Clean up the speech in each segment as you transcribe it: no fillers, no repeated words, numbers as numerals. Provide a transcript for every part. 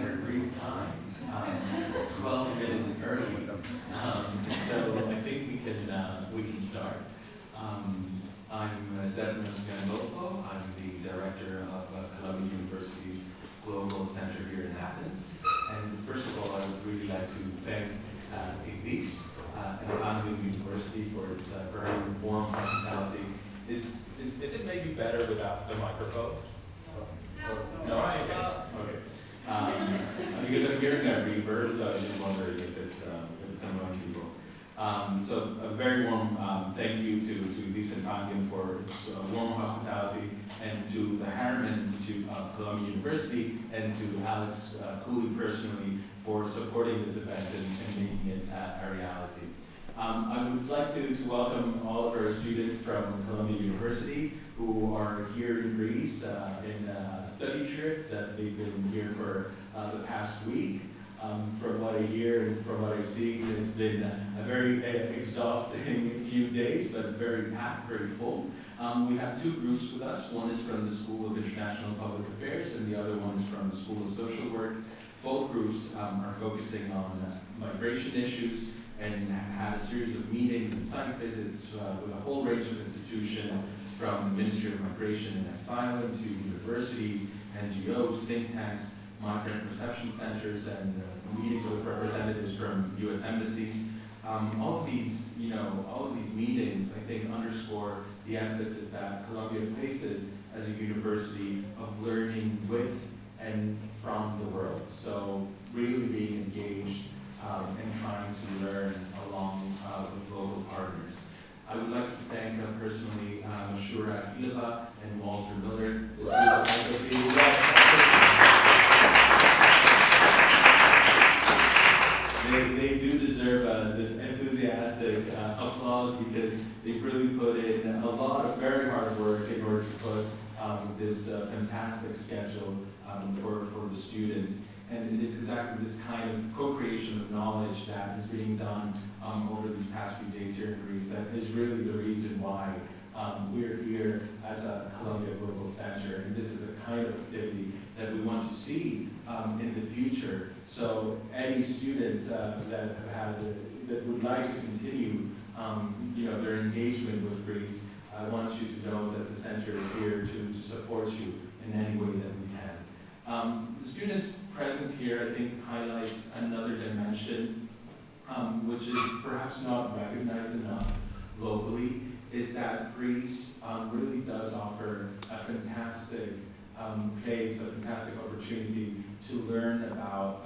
agreed time, 12 minutes early. So I think we can start. I'm Stefanos Gandolfo. I'm the director of Columbia University's Global Center here in Athens. And first of all, I would really like to thank IDIS and Columbia University for its very warm hospitality. Is it maybe better without the microphone? No? Okay. Because I'm hearing that reverb, so I was just wondering if it's annoying people. So a very warm thank you to IDIS and Panteion for its warm hospitality, and to the Harriman Institute of Columbia University, and to Alex Cooley personally for supporting this event and making it a reality. I would like to welcome all of our students from Columbia University who are here in Greece in a study trip that they've been here for the past week. From what I hear and from what I've seen, it's been a very exhausting few days, but very packed, very full. We have two groups with us. One is from the School of International Public Affairs, and the other one is from the School of Social Work. Both groups are focusing on migration issues and had a series of meetings and site visits with a whole range of institutions, from the Ministry of Migration and Asylum to universities, NGOs, think tanks, migrant reception centers, and meetings with representatives from U.S. embassies. All of these meetings, I think, underscore the emphasis that Columbia places as a university of learning with and from the world. So really being engaged and trying to learn along with local partners. I would like to thank personally Surak and Walter Miller, the two faculty. They do deserve this enthusiastic applause, because they've really put in a lot of very hard work in order to put this fantastic schedule for the students. And it is exactly this kind of co-creation of knowledge that is being done over these past few days here in Greece that is really the reason why we're here as a Columbia Global Center. And this is the kind of activity that we want to see in the future. So any students that would like to continue their engagement with Greece, I want you to know that the center is here to support you in any way that we can. The students' presence here, I think, highlights another dimension, which is perhaps not recognized enough locally, is that Greece really does offer a fantastic place, a fantastic opportunity to learn about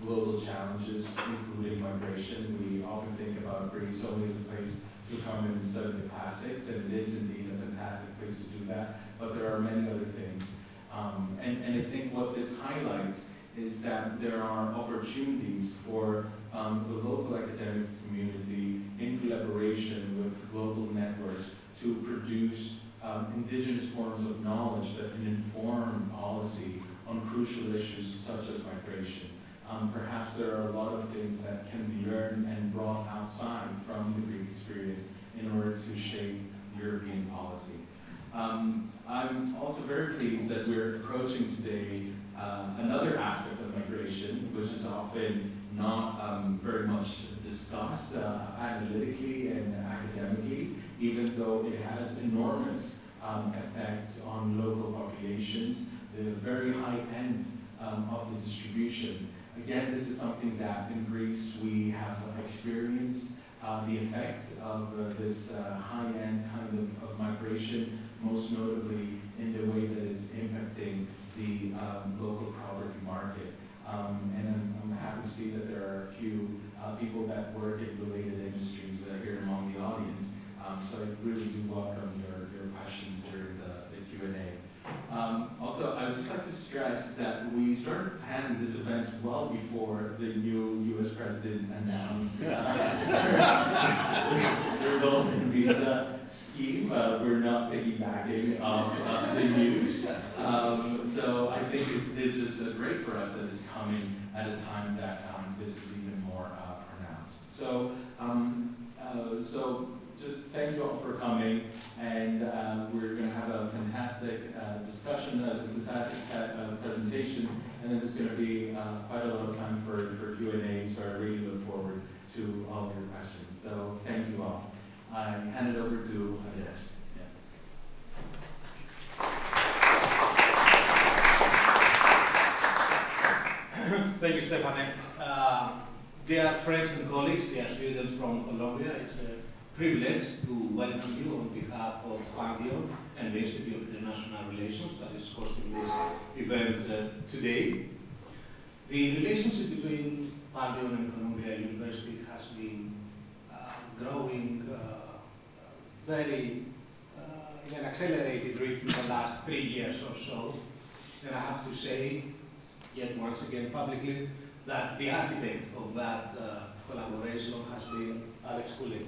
global challenges, including migration. We often think about Greece only as a place to come and study the classics, and it is indeed a fantastic place to do that, but there are many other things. And I think what this highlights is that there are opportunities for the local academic community in collaboration with global networks to produce indigenous forms of knowledge that can inform policy on crucial issues such as migration. Perhaps there are a lot of things that can be learned and brought outside from the Greek experience in order to shape European policy. I'm also very pleased that we're approaching today another aspect of migration, which is often not very much discussed analytically and academically, even though it has enormous effects on local populations, the very high end of the distribution. Again, this is something that in Greece we have experienced the effects of this high-end kind of migration, most notably in the way that it's impacting the local property market. And I'm happy to see that there are a few people that work in related industries here among the audience. So I really do welcome your questions during the Q&A. Also, I would just like to stress that we started planning this event well before the new U.S. president announced the golden visa scheme. We're not piggybacking off the news. So I think it's just great for us that it's coming at a time that this is even more pronounced. So just thank you all for coming, and we're going to have a fantastic discussion, a fantastic set of presentations, and then there's going to be quite a lot of time for Q&A, so I really look forward to all of your questions. So thank you all. I hand it over to Andreas. Thank you, Stefanos. Dear friends and colleagues, dear students from Columbia, it's a privilege to welcome you on behalf of Panteion and the Institute of International Relations that is hosting this event today. The relationship between Panteion and Columbia University has been growing very in an accelerated rhythm in the last 3 years or so. And I have to say, yet once again publicly, that the architect of that collaboration has been Alex Cooley.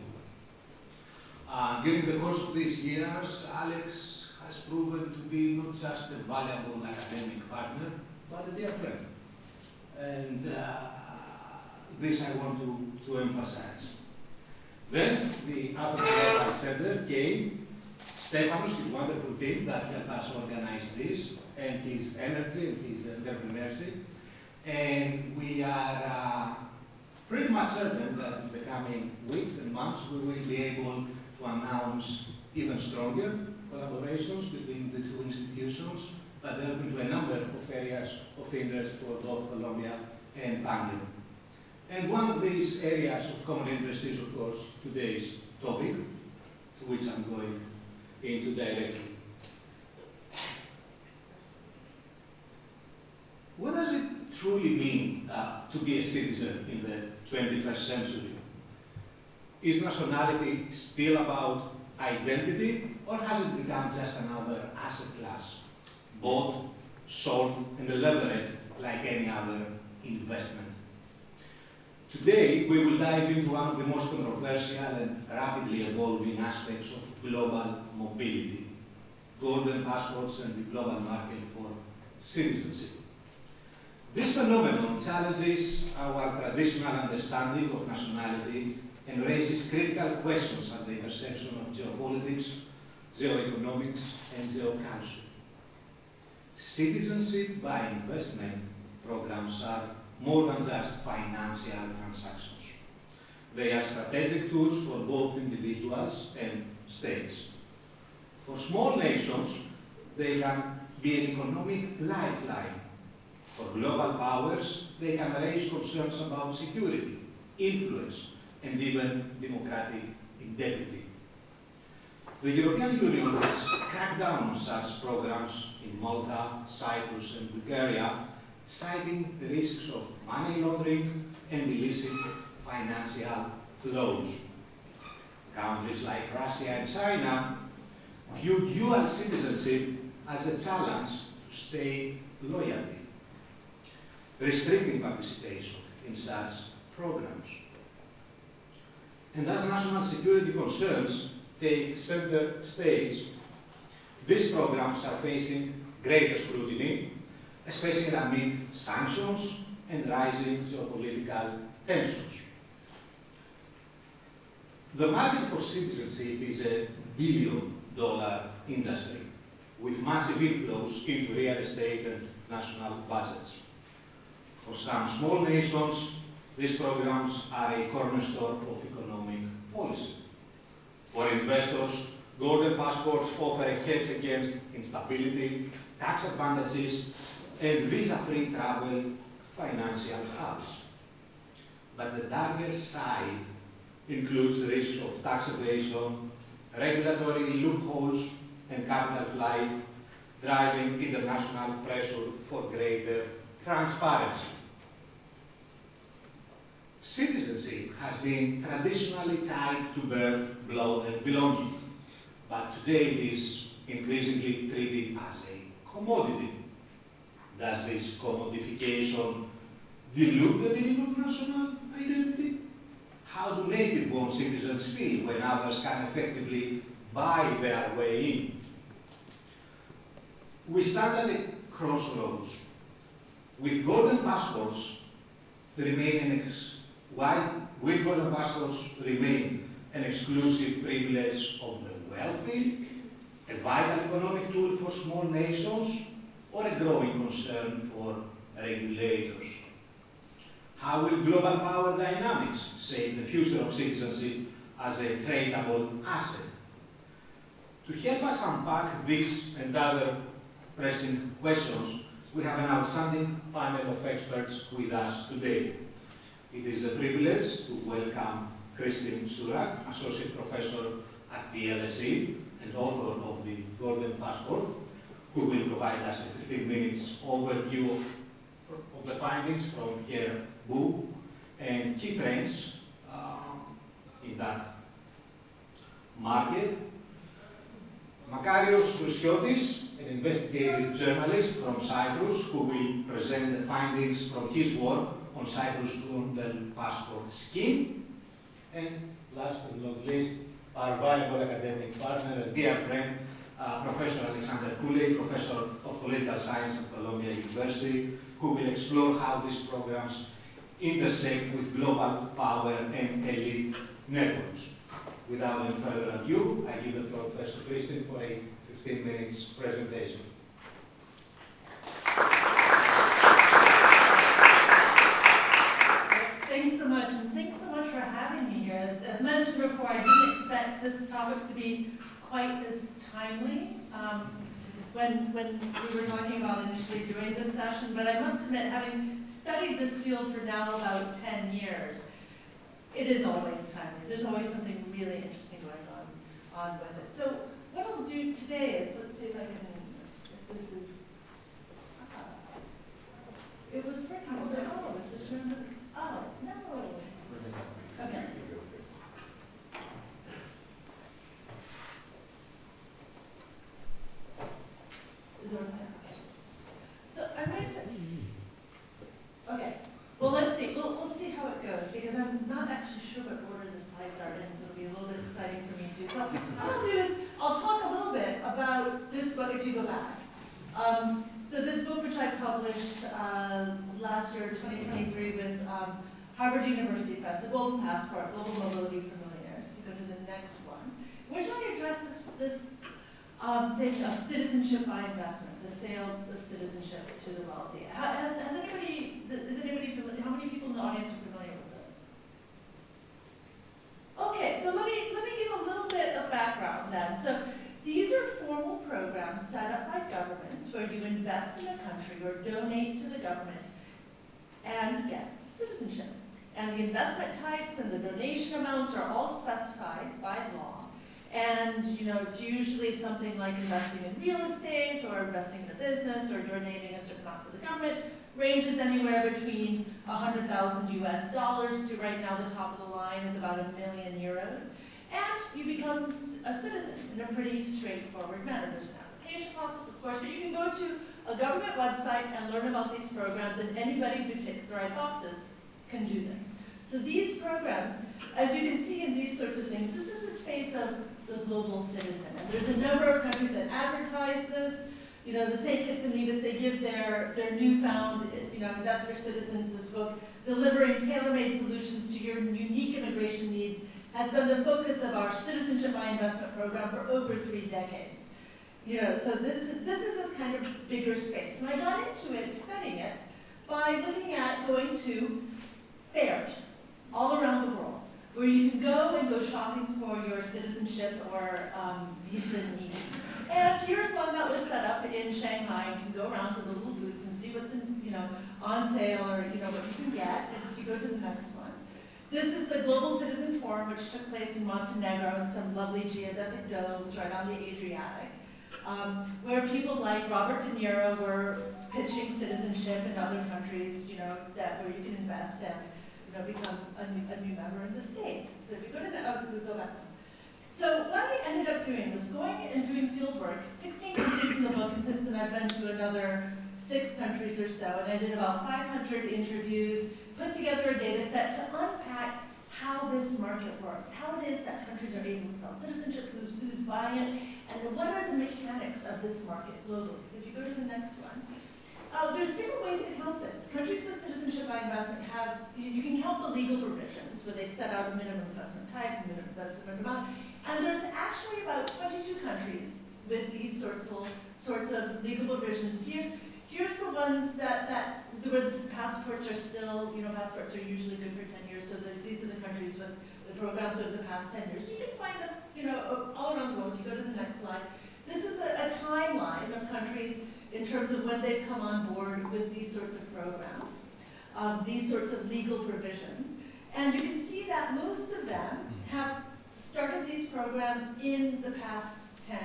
During the course of these years, Alex has proven to be not just a valuable academic partner, but a dear friend. And this I want to emphasize. Then the Athens Global Center came, Stefanos, his wonderful team that helped us organize this, and his energy and his entrepreneurship. And we are pretty much certain that in the coming weeks and months we will be able to announce even stronger collaborations between the two institutions that delve into a number of areas of interest for both Columbia and Panteion. And one of these areas of common interest is, of course, today's topic, to which I'm going into directly. What does it truly mean to be a citizen in the 21st century? Is nationality still about identity, or has it become just another asset class, bought, sold, and leveraged like any other investment? Today, we will dive into one of the most controversial and rapidly evolving aspects of global mobility, golden passports and the global market for citizenship. This phenomenon challenges our traditional understanding of nationality and raises critical questions at the intersection of geopolitics, geoeconomics, and geoculture. Citizenship by investment programs are more than just financial transactions. They are strategic tools for both individuals and states. For small nations, they can be an economic lifeline. For global powers, they can raise concerns about security, influence, and even democratic integrity. The European Union has cracked down on such programs in Malta, Cyprus, and Bulgaria, citing the risks of money laundering and illicit financial flows. Countries like Russia and China view dual citizenship as a challenge to state loyalty, restricting participation in such programs. And as national security concerns take center stage, these programs are facing greater scrutiny, especially amid sanctions and rising geopolitical tensions. The market for citizenship is a billion-dollar industry with massive inflows into real estate and national budgets. For some small nations, these programs are a cornerstone of economic policy. For investors, golden passports offer a hedge against instability, tax advantages, and visa-free travel financial hubs. But the darker side includes the risks of tax evasion, regulatory loopholes, and capital flight, driving international pressure for greater transparency. Citizenship has been traditionally tied to birth, blood, and belonging, but today it is increasingly treated as a commodity. Does this commodification dilute the meaning of national identity? How do native-born citizens feel when others can effectively buy their way in? We stand at a crossroads. With golden passports, will golden passports remain an exclusive privilege of the wealthy, a vital economic tool for small nations, or a growing concern for regulators? How will global power dynamics shape the future of citizenship as a tradable asset? To help us unpack these and other pressing questions, we have an outstanding panel of experts with us today. It is a privilege to welcome Kristin Surak, Associate Professor at the LSE and author of the Golden Passport, who will provide us a 15 minutes overview of the findings from her book and key trends in that market. Makarios Drousiotis, an investigative journalist from Cyprus, who will present the findings from his work on Cyprus' Golden Passport scheme. And last but not least, our valuable academic partner and dear friend, Professor Alexander Cooley, Professor of Political Science at Columbia University, who will explore how these programs intersect with global power and elite networks. Without any further ado, I give the floor first to Kristin for a 15 minutes presentation. Thanks so much, and thanks so much for having me here. As mentioned before, I didn't expect this topic to be quite as timely when we were talking about initially doing this session, but I must admit, having studied this field for now about 10 years, it is always timely. There's always something really interesting going on with it. So what I'll do today is, let's see if I can, if this is, it was working, so, oh, I just remembered, oh, no. Okay. Is there okay? So I'm going to, okay. Well, let's see. We'll see how it goes, because I'm not actually sure what order the slides are in, so it'll be a little bit exciting for me too. So what I'll do is I'll talk a little bit about this book if you go back. So this book, which I published last year, 2023, with Harvard University Press, The Golden Passport, Global Mobility for Millionaires. If you go to the next one, which I address this thing of citizenship by investment, the sale of citizenship to the wealthy. Has anybody, is anybody familiar, how many people in the audience are familiar with this? Okay, so let me give a little bit of background then. So these are formal programs set up by governments where you invest in a country or donate to the government and get citizenship. And the investment types and the donation amounts are all specified by law. And it's usually something like investing in real estate or investing in a business or donating a certain amount to the government. Ranges anywhere between 100,000 US dollars to right now the top of the line is about €1 million. And you become a citizen in a pretty straightforward manner. There's an application process, of course, but you can go to a government website and learn about these programs, and anybody who ticks the right boxes can do this. So these programs, as you can see in these sorts of things, this is the space of the global citizen. And there's a number of countries that advertise this. The St. Kitts and Nevis, they give their newfound investor citizens this book, delivering tailor-made solutions to your unique immigration needs, has been the focus of our Citizenship by Investment program for over 3 decades. So this is this kind of bigger space. And I got into it, studying it, by looking at going to fairs all around the world, where you can go shopping for your citizenship or visa needs. And here's one that was set up in Shanghai. You can go around to the little booths and see what's on sale or what you can get. And if you go to the next one, this is the Global Citizen Forum, which took place in Montenegro in some lovely geodesic domes right on the Adriatic, where people like Robert De Niro were pitching citizenship in other countries, where you can invest and become a new member in the state. So if you go to we'll go back. So what I ended up doing was going and doing field work, 16 countries in the book, and since then I've been to another 6 countries or so, and I did about 500 interviews, put together a data set to unpack how this market works, how it is that countries are able to sell citizenship, who's buying it, and what are the mechanics of this market globally. So if you go to the next one, there's different ways to count this. Countries with citizenship by investment have, you can count the legal provisions where they set out a minimum investment type, minimum investment amount, and there's actually about 22 countries with these sorts of legal provisions. Here's the ones where the passports are still, passports are usually good for 10 years, so these are the countries with the programs over the past 10 years. You can find them, all around the world. If you go to the next slide, this is a timeline of countries in terms of when they've come on board with these sorts of programs, these sorts of legal provisions. And you can see that most of them have started these programs in the past 10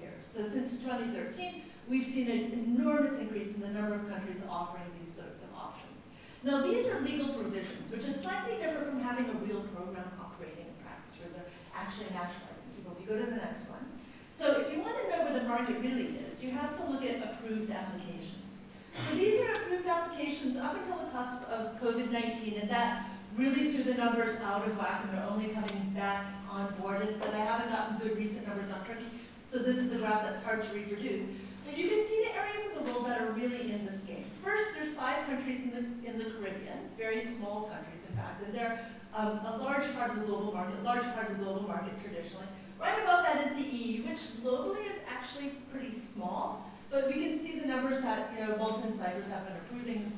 years. So since 2013, we've seen an enormous increase in the number of countries offering these sorts of options. Now, these are legal provisions, which is slightly different from having a real program operating in practice, where they're actually nationalizing people. If you go to the next one. So if you want to know where the market really is, you have to look at approved applications. So these are approved applications up until the cusp of COVID-19, and that really threw the numbers out of whack, and they're only coming back on board. But I haven't gotten good recent numbers on Turkey, so this is a graph that's hard to reproduce. But you can see the areas of the world that are really in this game. First, there's 5 countries in the Caribbean, very small countries, in fact, and they're a large part of the global market traditionally. Right above that is the EU, which globally is actually pretty small, but we can see the numbers that Malta and Cyprus have been approving.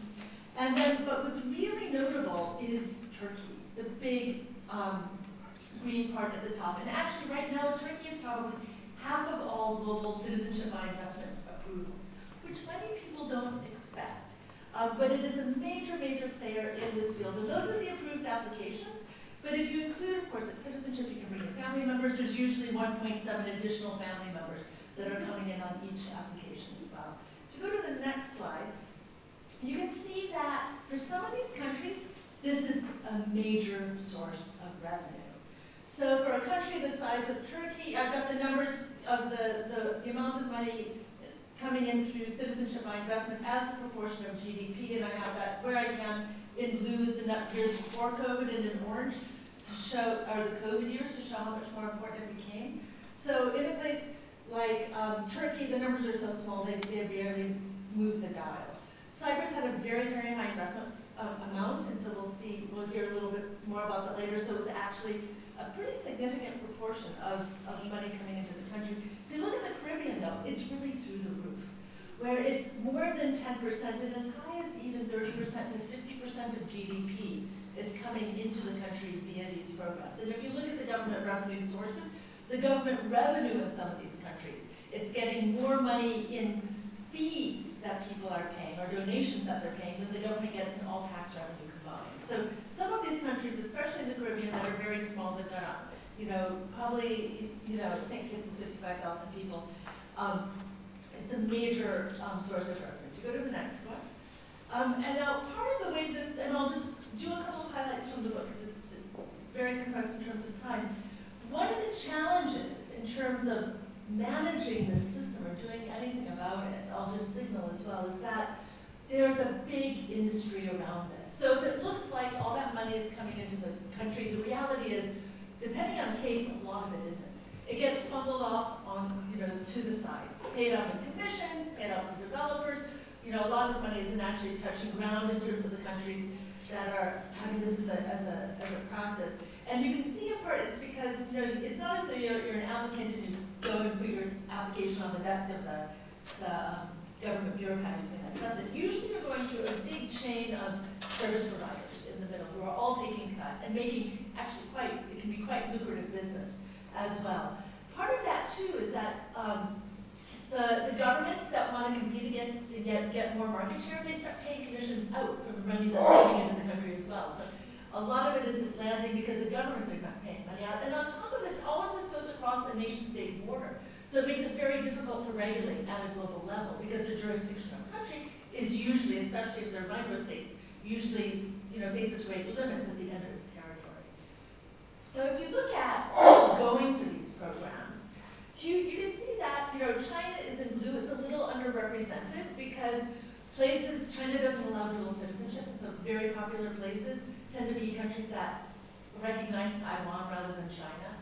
And then, but what's really notable is Turkey, the big green part at the top. And actually, right now, Turkey is probably half of all global citizenship by investment approvals, which many people don't expect. But it is a major, major player in this field. And those are the approved applications. But if you include, of course, at citizenship, you can bring your family members. There's usually 1.7 additional family members that are coming in on each application as well. If you go to the next slide, you can see that for some of these countries, this is a major source of revenue. So for a country the size of Turkey, I've got the numbers of the amount of money coming in through citizenship by investment as a proportion of GDP, and I have that where I can in blue is the years before COVID, and in orange to show are the COVID years to show how much more important it became. So in a place like Turkey, the numbers are so small they barely move the dial. Cyprus had a very, very high investment amount, and so we'll hear a little bit more about that later. So it was actually a pretty significant proportion of money coming into the country. If you look at the Caribbean, though, it's really through the roof, where it's more than 10% and as high as even 30% to 50% of GDP is coming into the country via these programs. And if you look at the government revenue sources, the government revenue in some of these countries, it's getting more money in fees that people are paying or donations that they're paying than the government gets in all tax revenue combined. So some of these countries, especially in the Caribbean, that are very small, they've got, probably, St. Kitts is 55,000 people. It's a major source of revenue. If you go to the next one. And now part of the way this, and I'll just do a couple of highlights from the book because it's very compressed in terms of time. One of the challenges in terms of managing this system or doing anything about it, I'll just signal as well, is that there's a big industry around this. So if it looks like all that money is coming into the country, the reality is, depending on the case, a lot of it isn't. It gets funneled off on, to the sides, paid out in commissions, paid out to developers. A lot of the money isn't actually touching ground in terms of the countries that are having this as a practice. And you can see in part it's because, it's not as though you're an applicant and you go and put your application on the desk of the government bureaucrat who's going to assess it. Usually you're going through a big chain of service providers in the middle who are all taking cut and making actually it can be quite lucrative business as well. Part of that too is that the governments that want to compete against and get more market share, they start paying commissions out from the money that's coming into the country as well. So a lot of it isn't landing because the governments are not paying money out. And on top of it, all of this goes across a nation-state border. So it makes it very difficult to regulate at a global level because the jurisdiction of the country is usually, especially if they're microstates, usually faces great limits at the end of its territory. Now if you look at who's going for these programs, you can see that China is in blue. It's a little underrepresented because China doesn't allow dual citizenship, and so very popular places tend to be countries that recognize Taiwan rather than China,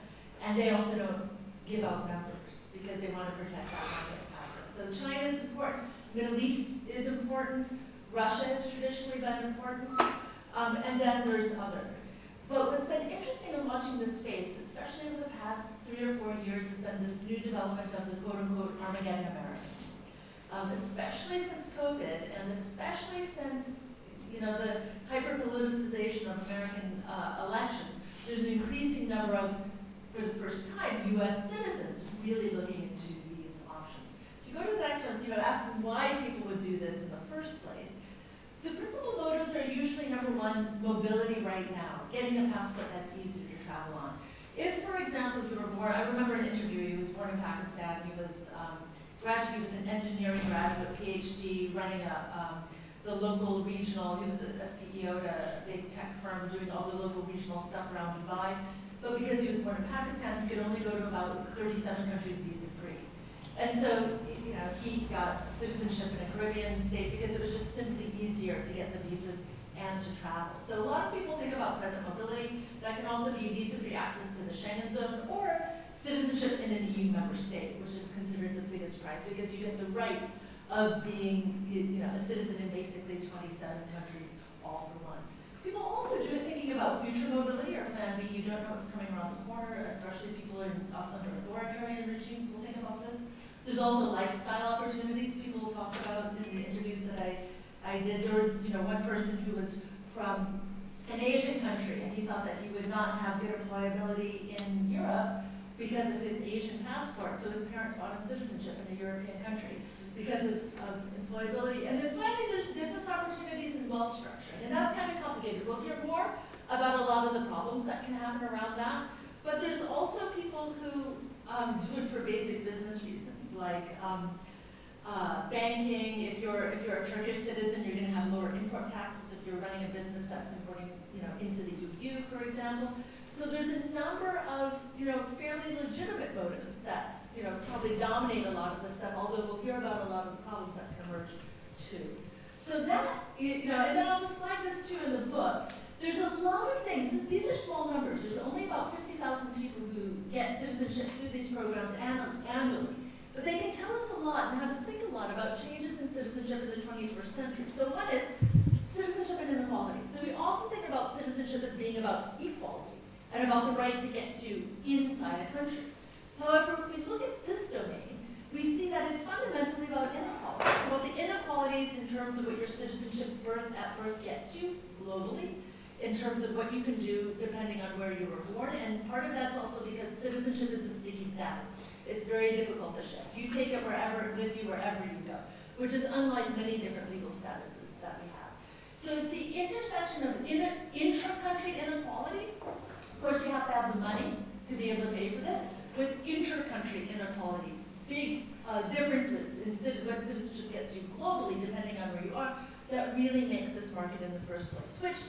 and they also don't give out numbers because they want to protect that market access. So China is important, Middle East is important, Russia has traditionally been important, and then there's other. But what's been interesting in watching this space, especially over the past 3 or 4 years, has been this new development of the quote-unquote Armageddon Americans. Especially since COVID, and especially since the hyper-politicization of American elections, there's an increasing number of, for the first time, U.S. citizens really looking into these options. If you go to the next one, asking why people would do this in the first place, the principal motives are usually, number one, mobility right now, getting a passport that's easier to travel on. If, for example, you were born, I remember an interview, he was born in Pakistan, he was he was an engineering graduate, PhD, running the local regional, he was a CEO at a big tech firm doing all the local regional stuff around Dubai. But because he was born in Pakistan, he could only go to about 37 countries visa-free. And so, he got citizenship in a Caribbean state because it was just simply easier to get the visas and to travel. So a lot of people think about present mobility. That can also be visa-free access to the Schengen zone or citizenship in an EU member state, which is considered the biggest prize because you get the rights of being a citizen in basically 27 countries all for one. People also do it thinking about future mobility or plan B. You don't know what's coming around the corner, especially people under authoritarian regimes will think about this. There's also lifestyle opportunities people talk about in the interviews that I did. There was one person who was from an Asian country and he thought that he would not have good employability in Europe because of his Asian passport. So his parents bought him citizenship in a European country because of employability. And then finally there's business opportunities and wealth structure. And that's kind of complicated. We'll hear more about a lot of the problems that can happen around that. But there's also people who do it for basic business reasons, like banking. If you're a Turkish citizen, you're going to have lower import taxes if you're running a business that's importing into the EU, for example. So there's a number of fairly legitimate motives that probably dominate a lot of this stuff. Although we'll hear about a lot of the problems that can emerge too. So that and then I'll just flag this too in the book. There's a lot of things. These are small numbers. There's only about 50,000 people who get citizenship through these programs annually. But they can tell us a lot and have us think a lot about changes in citizenship in the 21st century. So one is citizenship and inequality. So we often think about citizenship as being about equality and about the rights it gets you inside a country. However, if we look at this domain, we see that it's fundamentally about inequality. It's about the inequalities in terms of what your citizenship at birth gets you globally, in terms of what you can do depending on where you were born. And part of that's also because citizenship is a sticky status. It's very difficult to shift. You take it with you wherever you go, which is unlike many different legal statuses that we have. So it's the intersection of intra-country inequality. Of course, you have to have the money to be able to pay for this, with inter-country inequality. Big differences in what citizenship gets you globally, depending on where you are, that really makes this market in the first place, which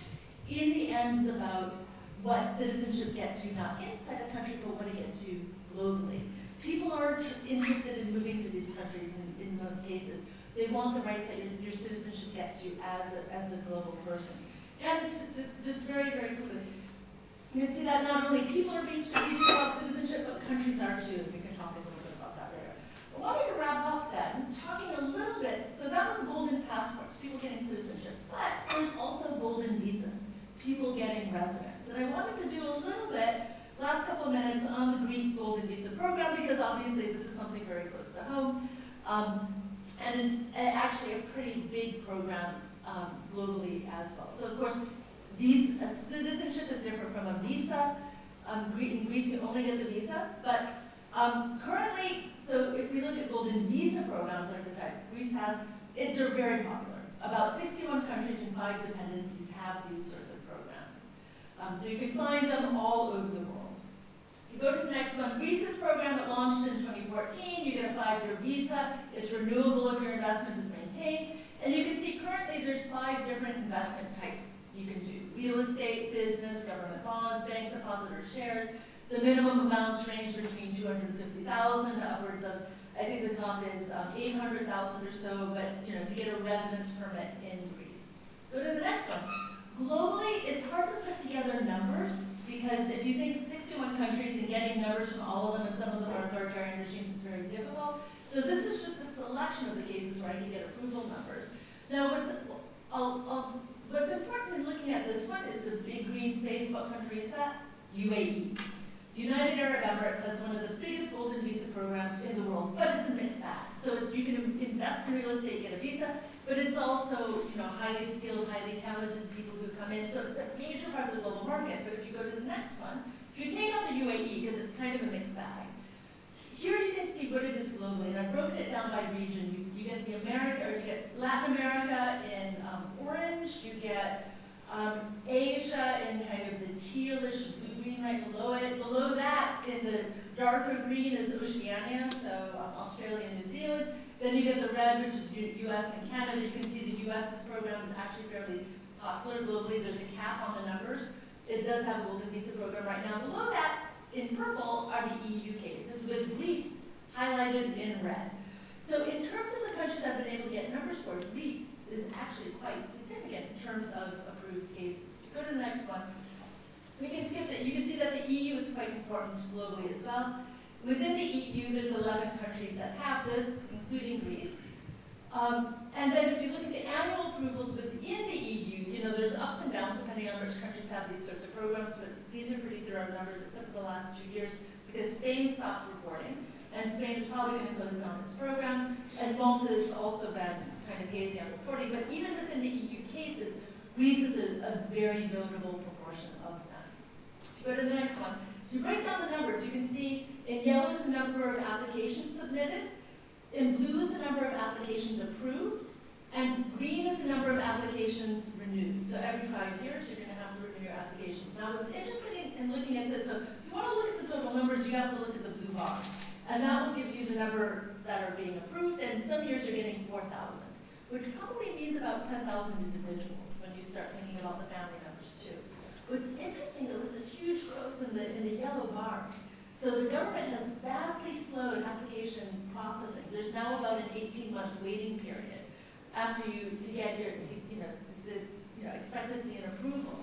in the end is about what citizenship gets you, not inside a country, but what it gets you globally. People are interested in moving to these countries in most cases. They want the rights that your citizenship gets you as a global person. And just very, very quickly, you can see that not only people are being strategic about citizenship, but countries are too. We can talk a little bit about that later. I wanted to wrap up then, talking a little bit, so that was golden passports, people getting citizenship, but there's also golden visas, people getting residence. And I wanted to do a little bit, last couple of minutes, on the Greek golden visa program, because obviously this is something very close to home. And it's actually a pretty big program globally as well. So of course, citizenship is different from a visa. In Greece, you only get the visa, but currently, so if we look at golden visa programs like the type Greece has, they're very popular. About 61 countries and 5 dependencies have these sorts of programs. So you can find them all over the world. If you go to the next one, Greece's program, it launched in 2014. You get a 5-year visa. It's renewable if your investment is maintained. And you can see currently there's 5 different investment types you can do. Real estate, business, government bonds, bank deposit or shares. The minimum amounts range between $250,000 to upwards of, I think the top is $800,000 or so, but to get a residence permit in Greece. Go to the next one. Globally, it's hard to put together numbers because if you think 61 countries and getting numbers from all of them, and some of them are authoritarian regimes, it's very difficult. So this is just a selection of the cases where I can get approval numbers. Now what's important in looking at this one is the big green space. What country is that? UAE. United Arab Emirates has one of the biggest golden visa programs in the world, but it's a mixed bag. So you can invest in real estate, get a visa, but it's also highly skilled, highly talented people who come in. So it's a major part of the global market. But if you go to the next one, if you take out the UAE, because it's kind of a mixed bag, here you can see what it is globally, and I've broken it down by region. You get you get Latin America in orange, you get Asia in kind of the tealish blue-green right below it. Below that, in the darker green, is Oceania, so Australia and New Zealand. Then you get the red, which is US and Canada. You can see the US's program is actually fairly popular globally. There's a cap on the numbers. It does have a golden visa program right now. Below that, in purple, are the EU cases, with Greece highlighted in red. So in terms of the countries I've been able to get numbers for, Greece is actually quite significant in terms of approved cases. If you go to the next one, we can skip that. You can see that the EU is quite important globally as well. Within the EU, there's 11 countries that have this, including Greece. And then if you look at the annual approvals within the EU, there's ups and downs depending on which countries have these sorts of programs, but these are pretty thorough numbers except for the last 2 years because Spain stopped reporting, and Spain is probably going to close down its program, and Malta has also been kind of hazy on reporting, but even within the EU cases, Greece is a very notable proportion of them. If you go to the next one, if you break down the numbers, you can see in yellow is the number of applications submitted, in blue is the number of applications approved, and green is the number of applications renewed. So every 5 years, you're going to have to renew your applications. Now, what's interesting in looking at this, so if you want to look at the total numbers, you have to look at the blue bars. And that will give you the number that are being approved, and some years you're getting 4,000, which probably means about 10,000 individuals when you start thinking about the family members too. What's interesting though is this huge growth in the yellow bars. So the government has vastly slowed application processing. There's now about an 18-month waiting period after expect to see an approval.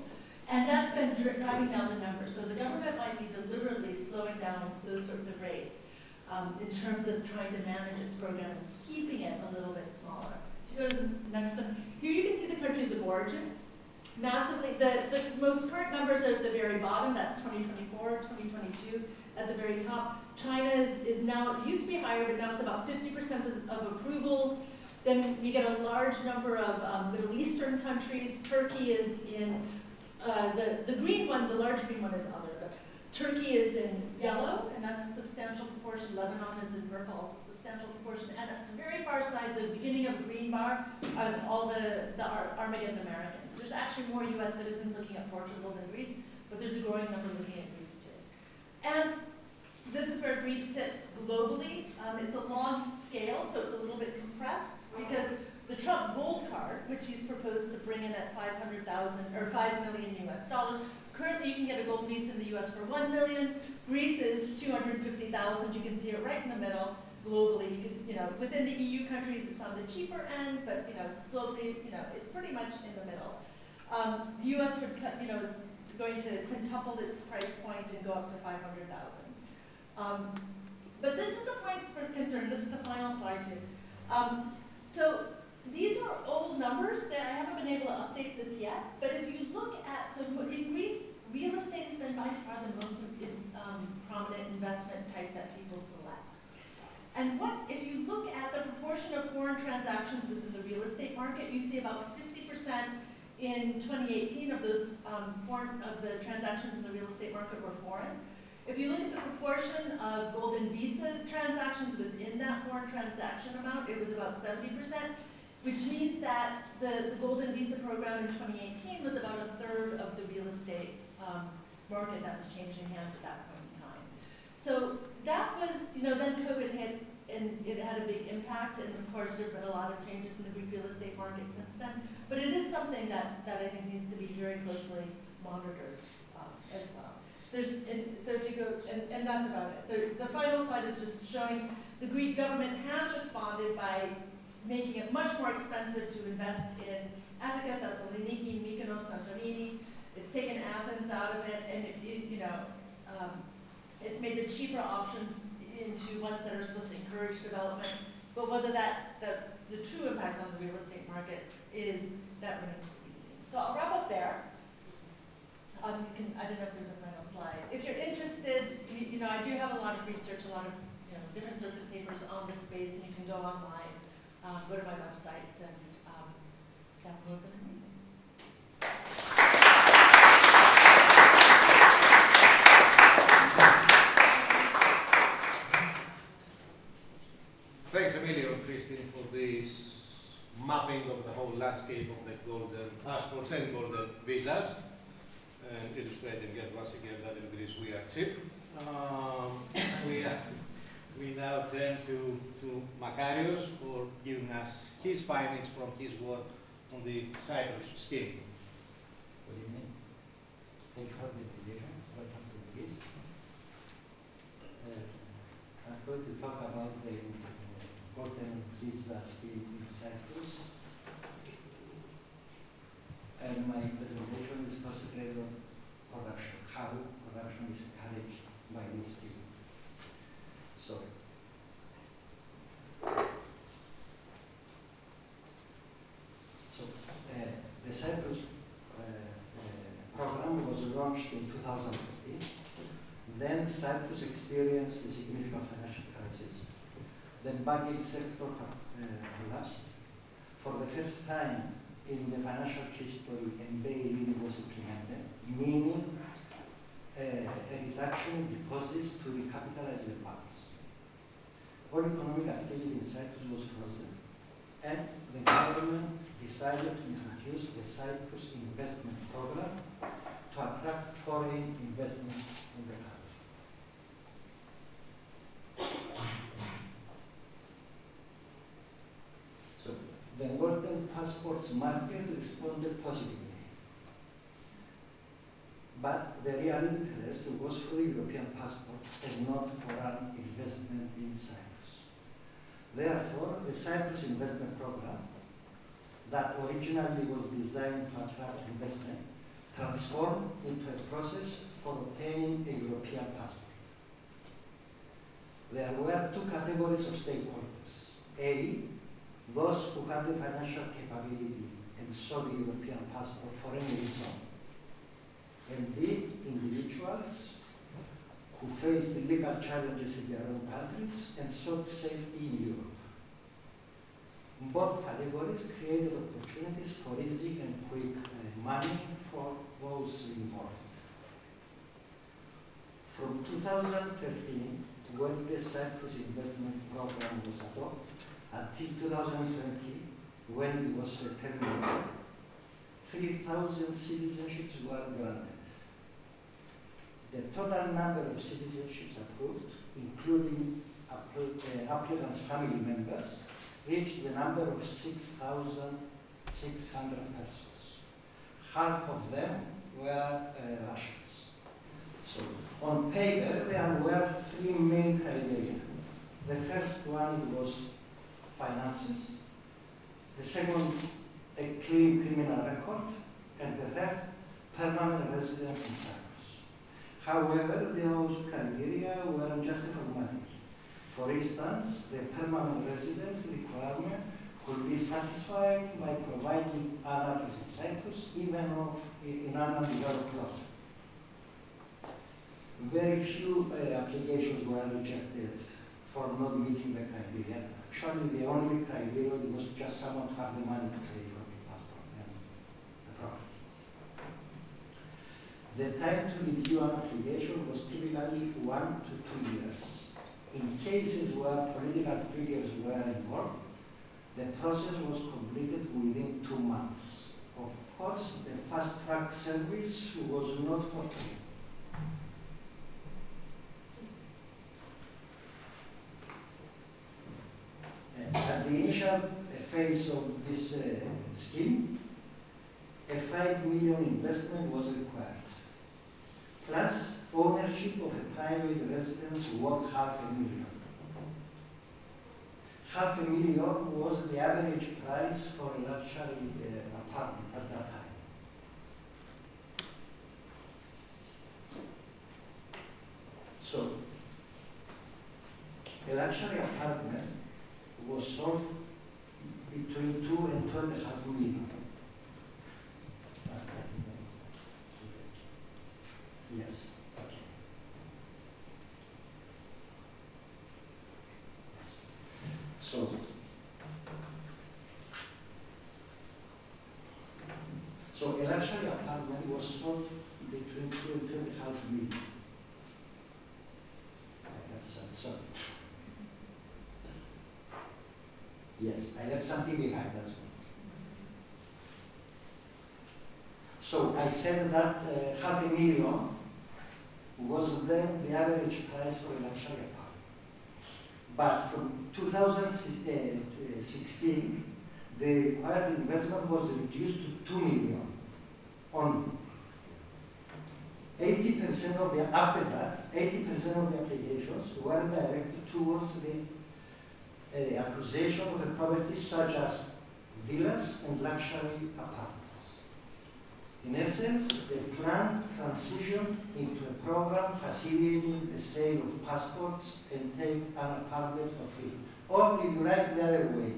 And that's been driving down the numbers. So the government might be deliberately slowing down those sorts of rates in terms of trying to manage its program and keeping it a little bit smaller. If you go to the next one, here you can see the countries of origin. Massively, the most current numbers are at the very bottom, that's 2024, 2022 at the very top. China is now, it used to be higher, but now it's about 50% of approvals. Then we get a large number of Middle Eastern countries. Turkey is in, the green one, the large green one is other, but Turkey is in yellow, and that's a substantial proportion. Lebanon is in purple, also a substantial proportion. And at the very far side, the beginning of the green bar, are all the Armageddon Americans. There's actually more US citizens looking at Portugal than Greece, but there's a growing number looking at Greece too. And this is where Greece sits globally. It's a long scale, so it's a little bit compressed because the Trump gold card, which he's proposed to bring in at $500,000 or $5 million US dollars. Currently, you can get a gold visa in the US for $1 million. Greece is $250,000. You can see it right in the middle. Globally, you can, within the EU countries, it's on the cheaper end, but globally, it's pretty much in the middle. The US would, is going to quintuple its price point and go up to $500,000. But this is the point for concern. This is the final slide too. So these are old numbers that I haven't been able to update this yet. But if you look at, so in Greece, real estate has been by far the most prominent investment type that people select. And if you look at the proportion of foreign transactions within the real estate market, you see about 50% in 2018 of those of the transactions in the real estate market were foreign. If you look at the proportion of golden visa transactions within that foreign transaction amount, it was about 70%, which means that the golden visa program in 2018 was about a third of the real estate market that was changing hands at that point in time. So that was, then COVID hit and it had a big impact, and of course there have been a lot of changes in the Greek real estate market since then. But it is something that I think needs to be very closely monitored as well. So if you go, and that's about it. The final slide is just showing the Greek government has responded by making it much more expensive to invest in Attica, Thessaloniki, Mykonos, Santorini. It's taken Athens out of it, and it's made the cheaper options. into ones that are supposed to encourage development, but whether the true impact on the real estate market is, that remains to be seen. So I'll wrap up there. I don't know if there's a final slide. If you're interested, I do have a lot of research, a lot of different sorts of papers on this space, and you can go online, go to my websites, and download them. Thanks, Emilio and Kristin, for this mapping of the whole landscape of the golden passports and golden visas, and illustrating yet once again that in Greece we are cheap. We now turn to Makarios for giving us his findings from his work on the Cyprus scheme. Good evening. Thank you for the invitation. Welcome to Greece. I'm going to talk about the golden visa scheme in Cyprus. And my presentation is concentrated on corruption, how corruption is encouraged by this scheme. The Cyprus program was launched in 2015. Then Cyprus experienced a significant financial crisis. The banking sector collapsed. For the first time in the financial history, a bail-in was implemented, meaning a reduction in deposits to recapitalize the banks. All economic activity in Cyprus was frozen, and the government decided to introduce the Cyprus investment program to attract foreign investments in the country. So the golden passports market responded positively. But the real interest was for the European passport and not for an investment in Cyprus. Therefore, the Cyprus investment program, that originally was designed to attract investment, transformed into a process for obtaining a European passport. There were two categories of stakeholders. A, those who had the financial capability and sought the European passport for any reason. And B, individuals who faced legal challenges in their own countries and sought safety in Europe. Both categories created opportunities for easy and quick money for those involved. From 2013, when the Cyprus investment program was adopted, until 2020, when it was terminated, 3,000 citizenships were granted. The total number of citizenships approved, including applicants' family members, reached the number of 6,600 persons. Half of them were Russians. So, on paper, there were three main criteria. The first one was finances. The second, a clean criminal record. And the third, permanent residence in Cyprus. However, those criteria weren't just a formality. For instance, the permanent residence requirement could be satisfied by providing an address in Cyprus, even in an undeveloped lot. Very few applications were rejected for not meeting the criteria. Actually, the only criteria was just someone to have the money to pay for the passport and the property. The time to review an application was typically 1 to 2 years. In cases where political figures were involved, the process was completed within 2 months. Of course, the fast-track service was not for free. At the initial phase of this scheme, a 5 million investment was required, plus ownership of a private residence worth $500,000. $500,000 was the average price for a luxury apartment at that time. So, luxury apartment was sold between 2 and 2.5 million. Yes, okay. Yes. So a luxury apartment was sold between 2 and 2.5 million. Sorry. Yes, I left something behind, that's all. So I said that $500,000 was then the average price for a luxury apartment. But from 2016, the required investment was reduced to $2 million only. 80% of the, after that, 80% of the applications were directed towards the acquisition of the properties such as villas and luxury apartments. In essence, the plan transitioned into a program facilitating the sale of passports and take an apartment for free. Or if you like the other way,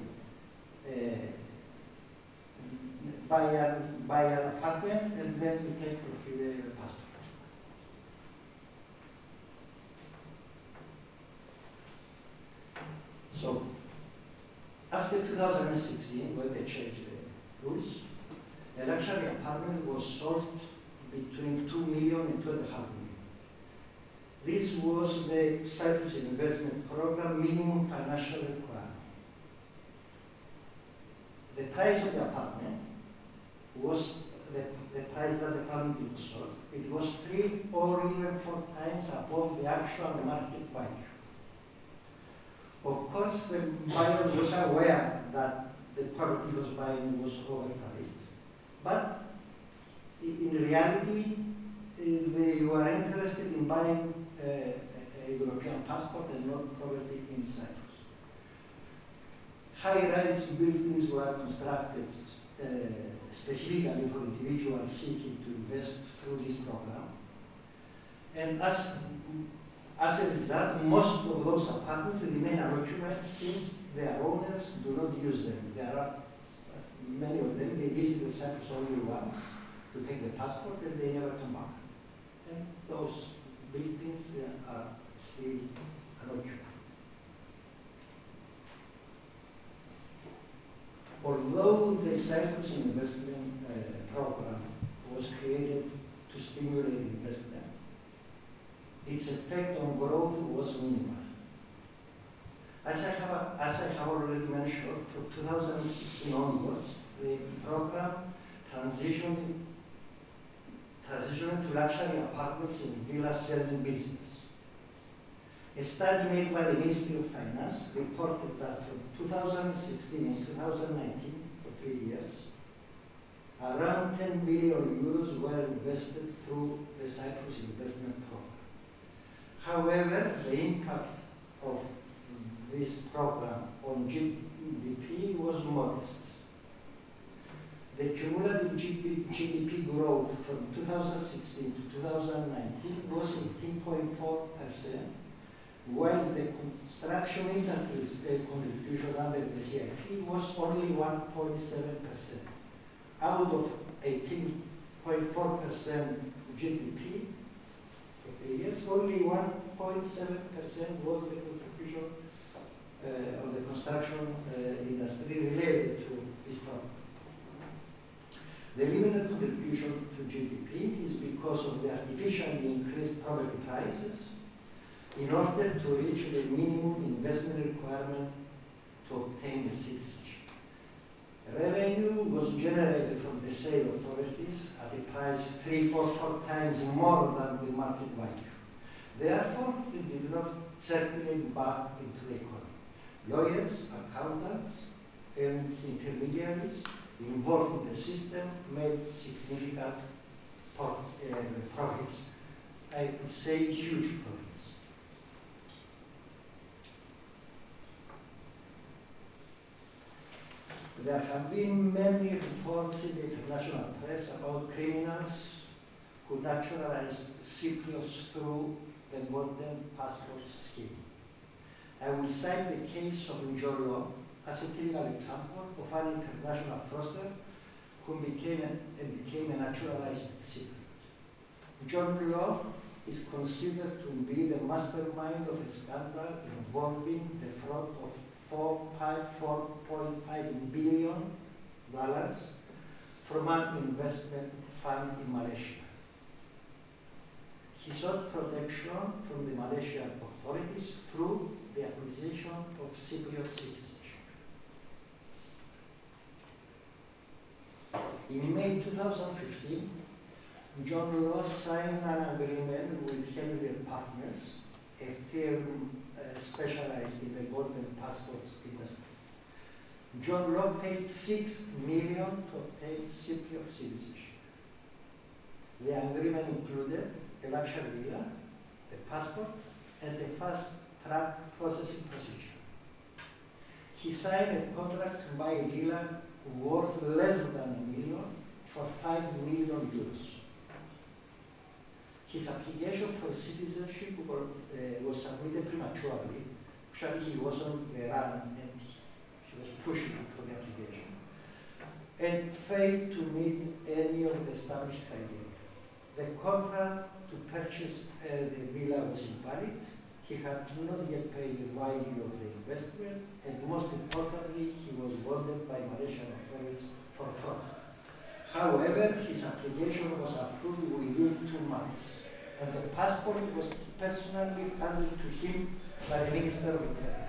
buy an apartment and then you take for free the passport. So, after 2016, when they changed the rules, a luxury apartment was sold between 2 million and 2.5 million. This was the Cyprus investment program minimum financial requirement. The price of the apartment was the price that the apartment was sold. It was 3 or even 4 times above the actual market value. Of course, the buyer was aware that the property he was buying was overpriced, but in reality, they were interested in buying a European passport and not property in Cyprus. High-rise buildings were constructed specifically for individuals seeking to invest through this program, and as a result, most of those apartments remain unoccupied since their owners do not use them. There are many of them, they visit Cyprus only once to take the passport and they never come back. And those buildings are still unoccupied. Although the Cyprus investment program was created to stimulate investment, its effect on growth was minimal. As I have already mentioned, from 2016 onwards, the program transitioned to luxury apartments and villa selling business. A study made by the Ministry of Finance reported that from 2016 and 2019, for 3 years, around 10 billion euros were invested through the Cyprus investment program. However, the impact of this program on GDP was modest. The cumulative GDP growth from 2016 to 2019 was 18.4%, while the construction industry's contribution under the CIP was only 1.7%. Out of 18.4% GDP, 3 years, only 1.7% was the contribution of the construction industry related to this problem. The limited contribution to GDP is because of the artificially increased property prices in order to reach the minimum investment requirement to obtain the citizenship. Revenue was generated from the sale of properties at a price 3 or 4 times more than the market value. Therefore, it did not circulate back into the economy. Lawyers, accountants, and intermediaries involved in the system made significant profits. I could say huge profits. There have been many reports in the international press about criminals who naturalized Cypriots through the modern passport scheme. I will cite the case of Njolo as a typical example of an international fraudster who became a naturalized Cypriot. Njolo is considered to be the mastermind of a scandal involving the fraud of $4.5 billion from an investment fund in Malaysia. He sought protection from the Malaysian authorities through the acquisition of Cypriot citizenship. In May 2015, John Law signed an agreement with Harriman Partners, a firm specialized in the golden passports industry. John Law paid $6 million to obtain Cypriot citizenship. The agreement included a luxury villa, a passport, and a fast-track processing procedure. He signed a contract to buy a villa worth less than $1 million for €5 million. His application for citizenship was submitted prematurely. Actually, he was on the run and he was pushing for the application, and failed to meet any of the established criteria. The contract to purchase the villa was invalid. He had not yet paid the value of the investment, and most importantly, he was wanted by Malaysian authorities for fraud. However, his application was approved within 2 months, and the passport was personally handed to him by the Minister of Interior.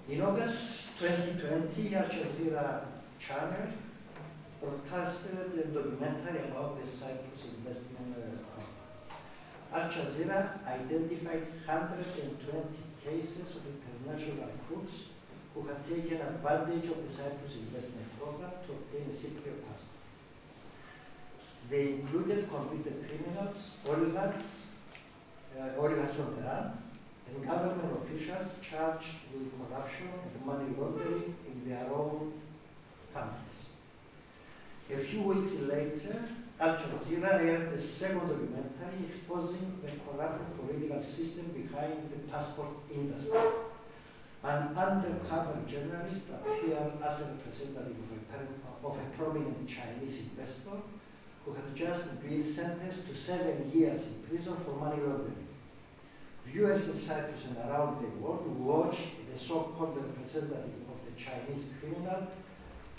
In August 2020, Al Jazeera channel broadcasted a documentary about the Cyprus investment program. Al Jazeera identified 120 cases of international crooks who had taken advantage of the Cyprus investment program to obtain a Cypriot passport. They included convicted criminals, oligarchs from Iran, and government officials charged with corruption and money laundering in their own countries. A few weeks later, Al Jazeera aired a second documentary exposing the corrupt political system behind the passport industry. An undercover journalist appeared as a representative of a prominent Chinese investor who had just been sentenced to 7 years in prison for money laundering. Viewers in Cyprus and around the world watched the so-called representative of the Chinese criminal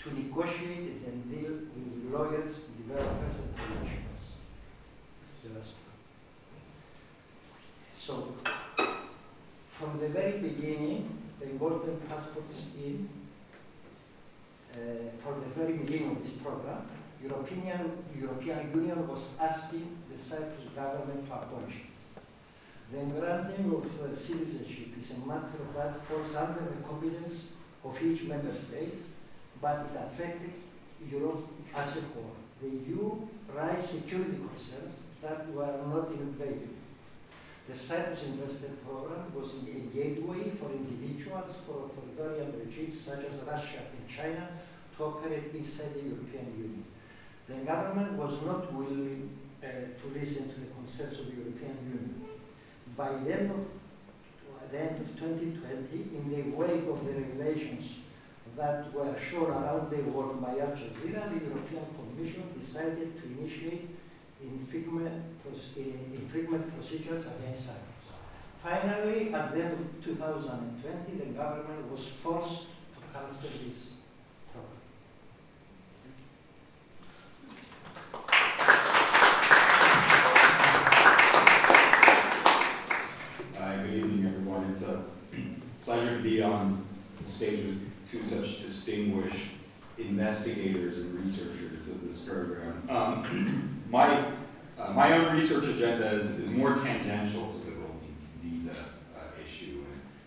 to negotiate and deal with lawyers, developers, and politicians. This is the last one. So, from the very beginning, the golden passport scheme, from the very beginning of this program, European Union was asking the Cyprus government to abolish it. The granting of citizenship is a matter that falls under the competence of each member state, but it affected Europe as a whole. The EU raised security concerns that were not invaded. The Cyprus investment program was a gateway for individuals for authoritarian regimes such as Russia and China to operate inside the European Union. The government was not willing to listen to the concerns of the European Union. By the end of 2020, in the wake of the regulations that were shown around the world by Al Jazeera, the European Commission decided to initiate infringement procedures against Cyprus. Finally, at the end of 2020, the government was forced to cancel this program. Good evening, everyone. It's a pleasure to be on the stage with two such distinguished investigators and researchers of this program. My own research agenda is more tangential to the golden visa issue,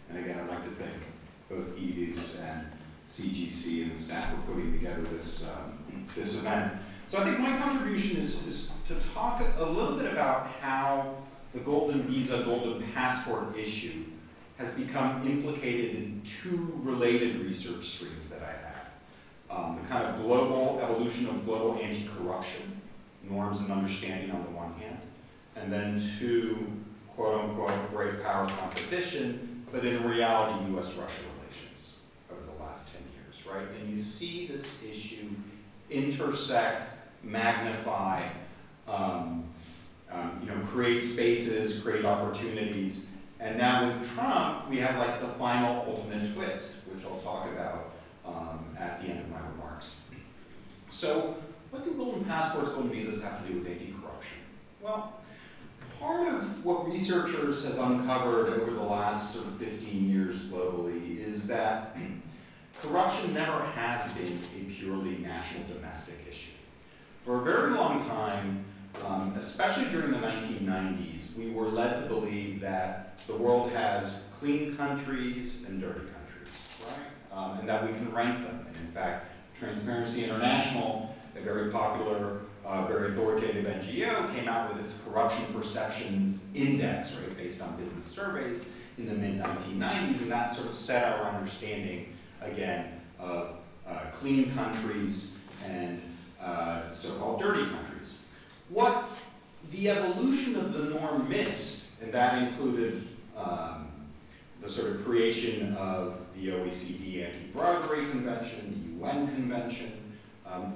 and again, I'd like to thank both IDIS and CGC and the staff for putting together this event. So I think my contribution is to talk a little bit about how the golden visa, golden passport issue has become implicated in two related research streams that I have. The kind of global evolution of global anti-corruption norms and understanding on the one hand, and then two, quote unquote, great power competition, but in reality, US-Russia relations over the last 10 years, right? And you see this issue intersect, magnify, create spaces, create opportunities. And now with Trump, we have like the final ultimate twist, which I'll talk about at the end of my remarks. So what do golden passports, golden visas have to do with anti-corruption? Well, part of what researchers have uncovered over the last sort of 15 years globally is that corruption never has been a purely national domestic issue. For a very long time, especially during the 1990s, we were led to believe that the world has clean countries and dirty countries, right? And that we can rank them. And in fact, Transparency International, a very popular, very authoritative NGO, came out with its Corruption Perceptions Index, right, based on business surveys in the mid-1990s, and that sort of set our understanding, again, of clean countries and so-called dirty countries. What the evolution of the norm missed, and that included the sort of creation of the OECD Anti-Bribery Convention, the UN Convention,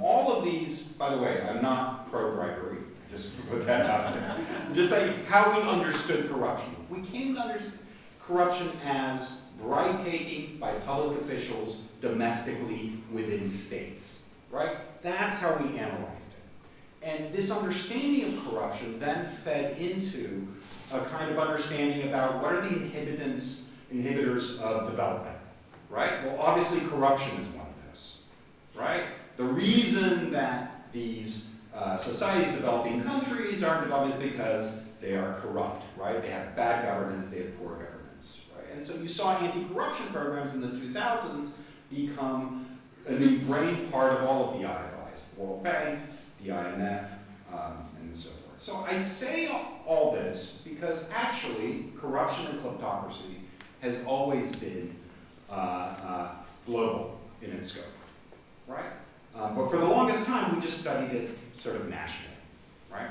all of these, by the way, I'm not pro-bribery, just to put that out there. I'm just saying how we understood corruption. We came to understand corruption as bribe-taking by public officials domestically within states, right? That's how we analyzed it. And this understanding of corruption then fed into a kind of understanding about what are the inhibitors of development, right? Well, obviously corruption is one of those, right? The reason that these societies developing countries aren't developing is because they are corrupt, right? They have bad governance, they have poor governance, right? And so you saw anti-corruption programs in the 2000s become an ingrained part of all of the IFIs, the World Bank, the IMF, and so forth. So I say all this because actually corruption and kleptocracy has always been global in its scope, right? But for the longest time, we just studied it sort of nationally, right?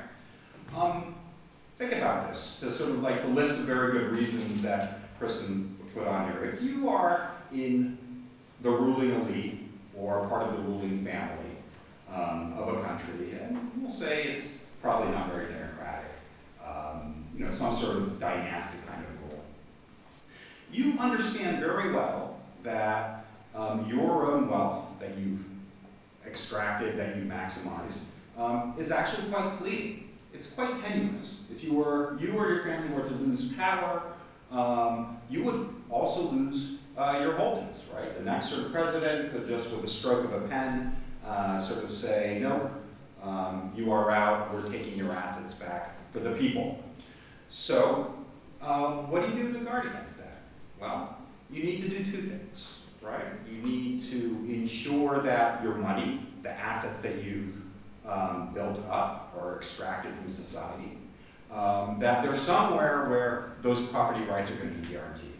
Think about this, to sort of like the list of very good reasons that Kristin put on here. If you are in the ruling elite or part of the ruling family of a country, and we'll say it's probably not very democratic, some sort of dynastic kind of rule, you understand very well that your own wealth that you've extracted, that you maximize, is actually quite fleeting. It's quite tenuous. If you or your family were to lose power, you would also lose your holdings, right? The next sort of president could just, with a stroke of a pen, sort of say, nope, you are out, we're taking your assets back for the people. So, what do you do to guard against that? Well, you need to do two things, right? You need to ensure that your money, the assets that you've built up or extracted from society, that there's somewhere where those property rights are going to be guaranteed,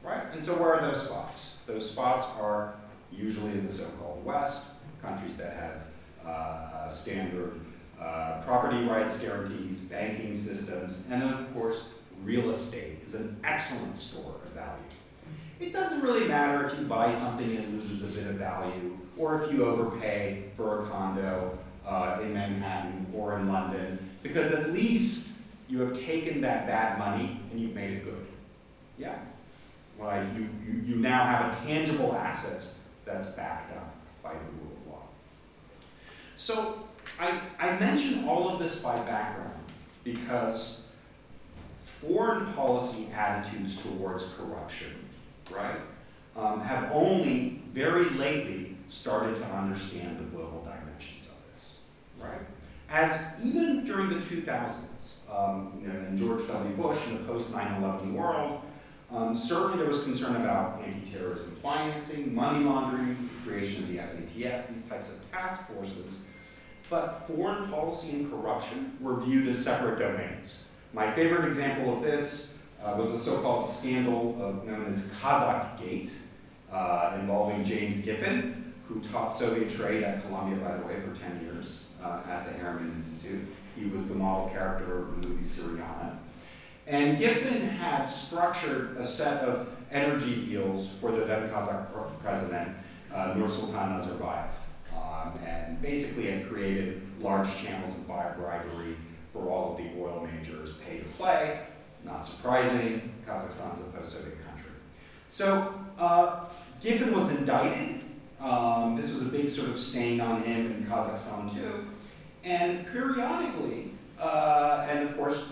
right? And so where are those spots? Those spots are usually in the so-called West, countries that have standard property rights guarantees, banking systems, and then of course, real estate is an excellent store of value. It doesn't really matter if you buy something and it loses a bit of value, or if you overpay for a condo in Manhattan or in London, because at least you have taken that bad money and you've made it good. Yeah? Like you now have a tangible assets that's backed up by the rule of law. So I mention all of this by background because foreign policy attitudes towards corruption, right, have only very lately started to understand the global dimensions of this, right? As even during the 2000s, and George W. Bush in the post-9/11 world, certainly there was concern about anti-terrorism financing, money laundering, creation of the FATF, these types of task forces. But foreign policy and corruption were viewed as separate domains. My favorite example of this was the so-called scandal known as Kazakhgate, involving James Giffen, who taught Soviet trade at Columbia, by the way, for 10 years at the Harriman Institute. He was the model character of the movie Syriana. And Giffen had structured a set of energy deals for the then Kazakh president, Nursultan Nazarbayev, and basically had created large channels of bribery for all of the oil majors pay to play. Not surprising, Kazakhstan is a post-Soviet country. So Giffen was indicted. This was a big sort of stain on him in Kazakhstan too. And periodically, and of course,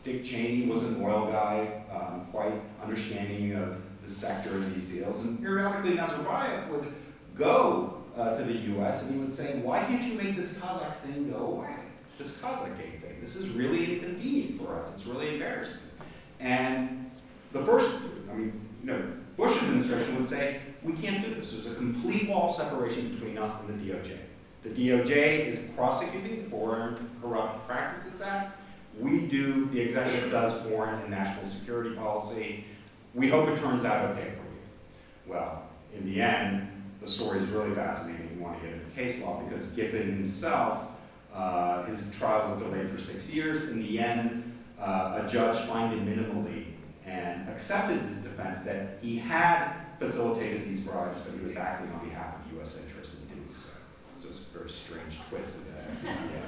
Dick Cheney was an oil guy, quite understanding of the sector in these deals. And periodically, Nazarbayev would go to the US and he would say, why can't you make this Kazakh thing go away? This Kazakh gay thing. This is really inconvenient for us. It's really embarrassing. And the first, Bush administration would say, we can't do this. There's a complete wall separation between us and the DOJ. The DOJ is prosecuting the Foreign Corrupt Practices Act. The executive does foreign and national security policy. We hope it turns out okay for you. Well, in the end, the story is really fascinating if you want to get into case law, because Giffen himself, his trial was delayed for 6 years. In the end, a judge fined him minimally and accepted his defense that he had facilitated these bribes, but he was acting on behalf of U.S. interests in doing so. So it's a very strange twist of the SCPA.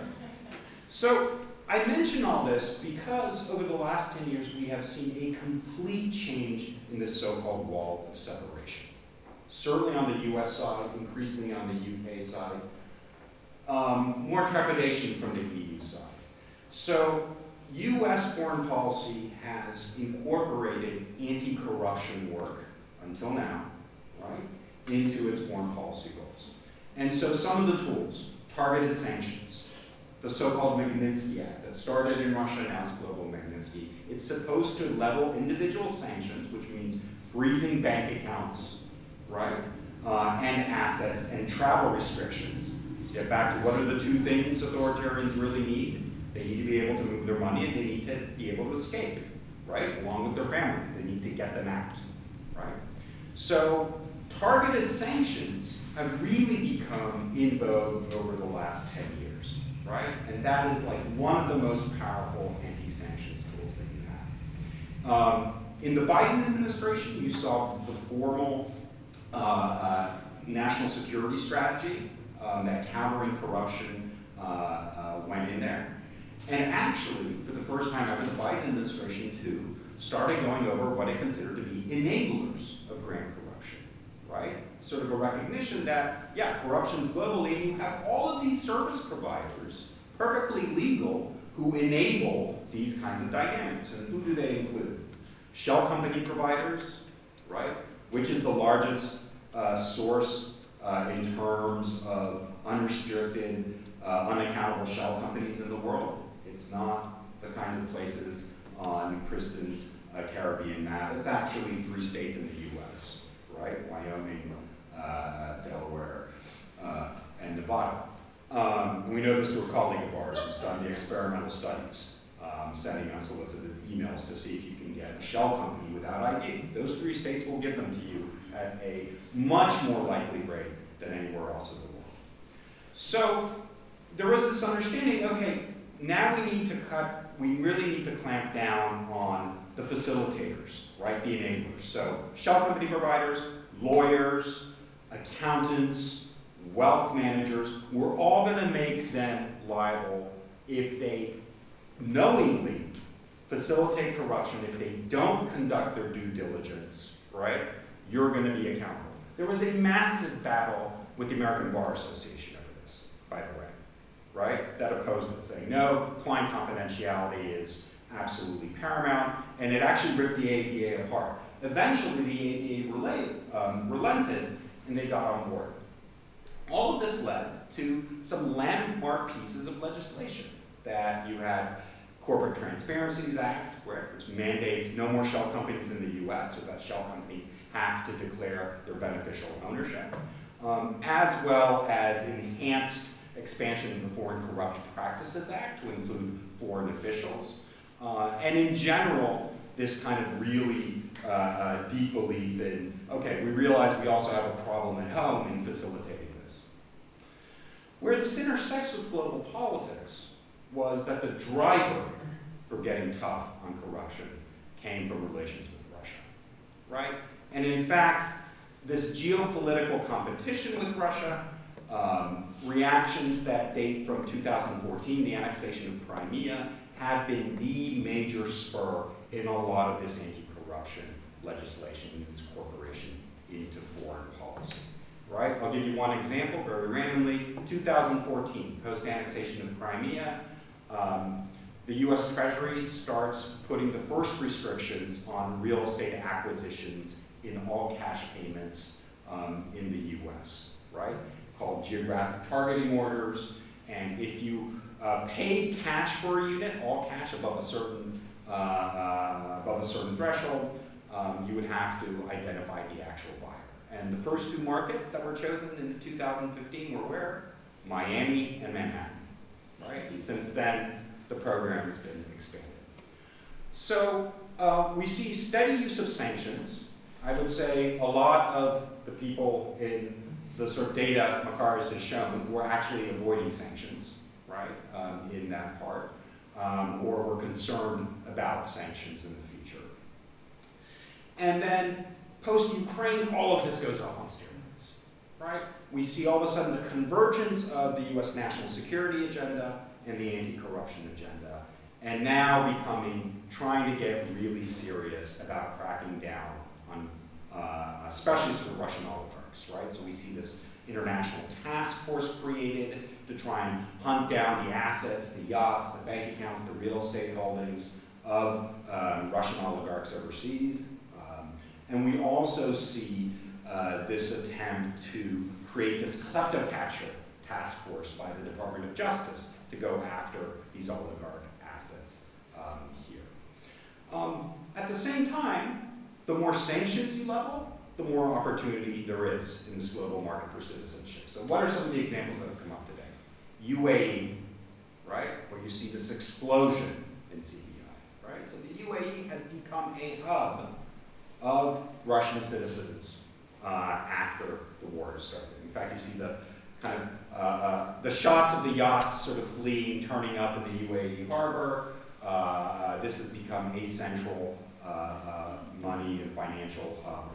So I mention all this because over the last 10 years, we have seen a complete change in this so-called wall of separation. Certainly on the US side, increasingly on the UK side, more trepidation from the EU side. So US foreign policy has incorporated anti-corruption work until now, right, into its foreign policy goals. And so some of the tools, targeted sanctions, the so-called Magnitsky Act that started in Russia and now is global Magnitsky, it's supposed to level individual sanctions, which means freezing bank accounts, right, and assets and travel restrictions. Get back to what are the two things authoritarians really need? They need to be able to move their money and they need to be able to escape, right, along with their families. They need to get them out, right? So targeted sanctions have really become in vogue over the last 10 years, right? And that is like one of the most powerful anti-sanctions tools that you have. In the Biden administration, you saw the formal national security strategy that countering corruption went in there. And actually, for the first time ever, the Biden administration too started going over what it considered to be enablers of grand corruption, right? Sort of a recognition that, yeah, corruption's globally, and you have all of these service providers, perfectly legal, who enable these kinds of dynamics. And who do they include? Shell company providers, right? Which is the largest source in terms of unrestricted, unaccountable shell companies in the world. It's not the kinds of places on Kristin's Caribbean map. It's actually 3 states in the US, right? Wyoming, Delaware, and Nevada. And we know this through a colleague of ours who's done the experimental studies, sending unsolicited emails to see if you can get a shell company without ID. Those 3 states will give them to you at a much more likely rate than anywhere else in the world. So there was this understanding, okay, now we really need to clamp down on the facilitators, right, the enablers. So shell company providers, lawyers, accountants, wealth managers, we're all gonna make them liable if they knowingly facilitate corruption, if they don't conduct their due diligence, right, you're gonna be accountable. There was a massive battle with the American Bar Association over this, by the way. Right, that opposed it, saying no, client confidentiality is absolutely paramount, and it actually ripped the ABA apart. Eventually, the ABA relented, and they got on board. All of this led to some landmark pieces of legislation that you had Corporate Transparencies Act, which mandates no more shell companies in the US, or that shell companies have to declare their beneficial ownership, as well as enhanced expansion of the Foreign Corrupt Practices Act to include foreign officials. And in general, this kind of really deep belief in, okay, we realize we also have a problem at home in facilitating this. Where this intersects with global politics was that the driver for getting tough on corruption came from relations with Russia, right? And in fact, this geopolitical competition with Russia, reactions that date from 2014, the annexation of Crimea, have been the major spur in a lot of this anti-corruption legislation and its incorporation into foreign policy, right? I'll give you one example very randomly. 2014, post-annexation of Crimea, the US Treasury starts putting the first restrictions on real estate acquisitions in all cash payments in the US, right? Called geographic targeting orders. And if you paid cash for a unit, all cash above a certain threshold, you would have to identify the actual buyer. And the first two markets that were chosen in 2015 were where? Miami and Manhattan, right? And since then, the program has been expanded. So we see steady use of sanctions. I would say a lot of the people in the sort of data Makarios has shown were actually avoiding sanctions, right, in that part, or were concerned about sanctions in the future. And then post-Ukraine, all of this goes up on steroids, right? We see all of a sudden the convergence of the US national security agenda and the anti-corruption agenda, and now trying to get really serious about cracking down on, especially sort of Russian oligarchs, right? So we see this international task force created to try and hunt down the assets, the yachts, the bank accounts, the real estate holdings of Russian oligarchs overseas. And we also see this attempt to create this kleptocapture task force by the Department of Justice to go after these oligarch assets here. At the same time, the more sanctions you level, the more opportunity there is in this global market for citizenship. So what are some of the examples that have come up today? UAE, right, where you see this explosion in CBI, right? So the UAE has become a hub of Russian citizens after the war has started. In fact, you see the kind of the shots of the yachts sort of fleeing, turning up in the UAE harbor. This has become a central money and financial hub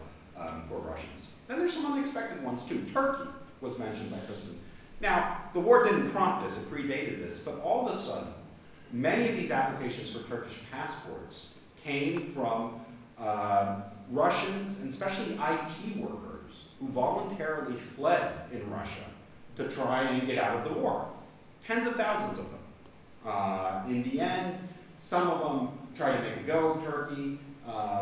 for Russians. Then there's some unexpected ones too. Turkey was mentioned by Kristin. Now, the war didn't prompt this, it predated this, but all of a sudden, many of these applications for Turkish passports came from Russians, and especially IT workers, who voluntarily fled in Russia to try and get out of the war. Tens of thousands of them. In the end, some of them tried to make a go of Turkey.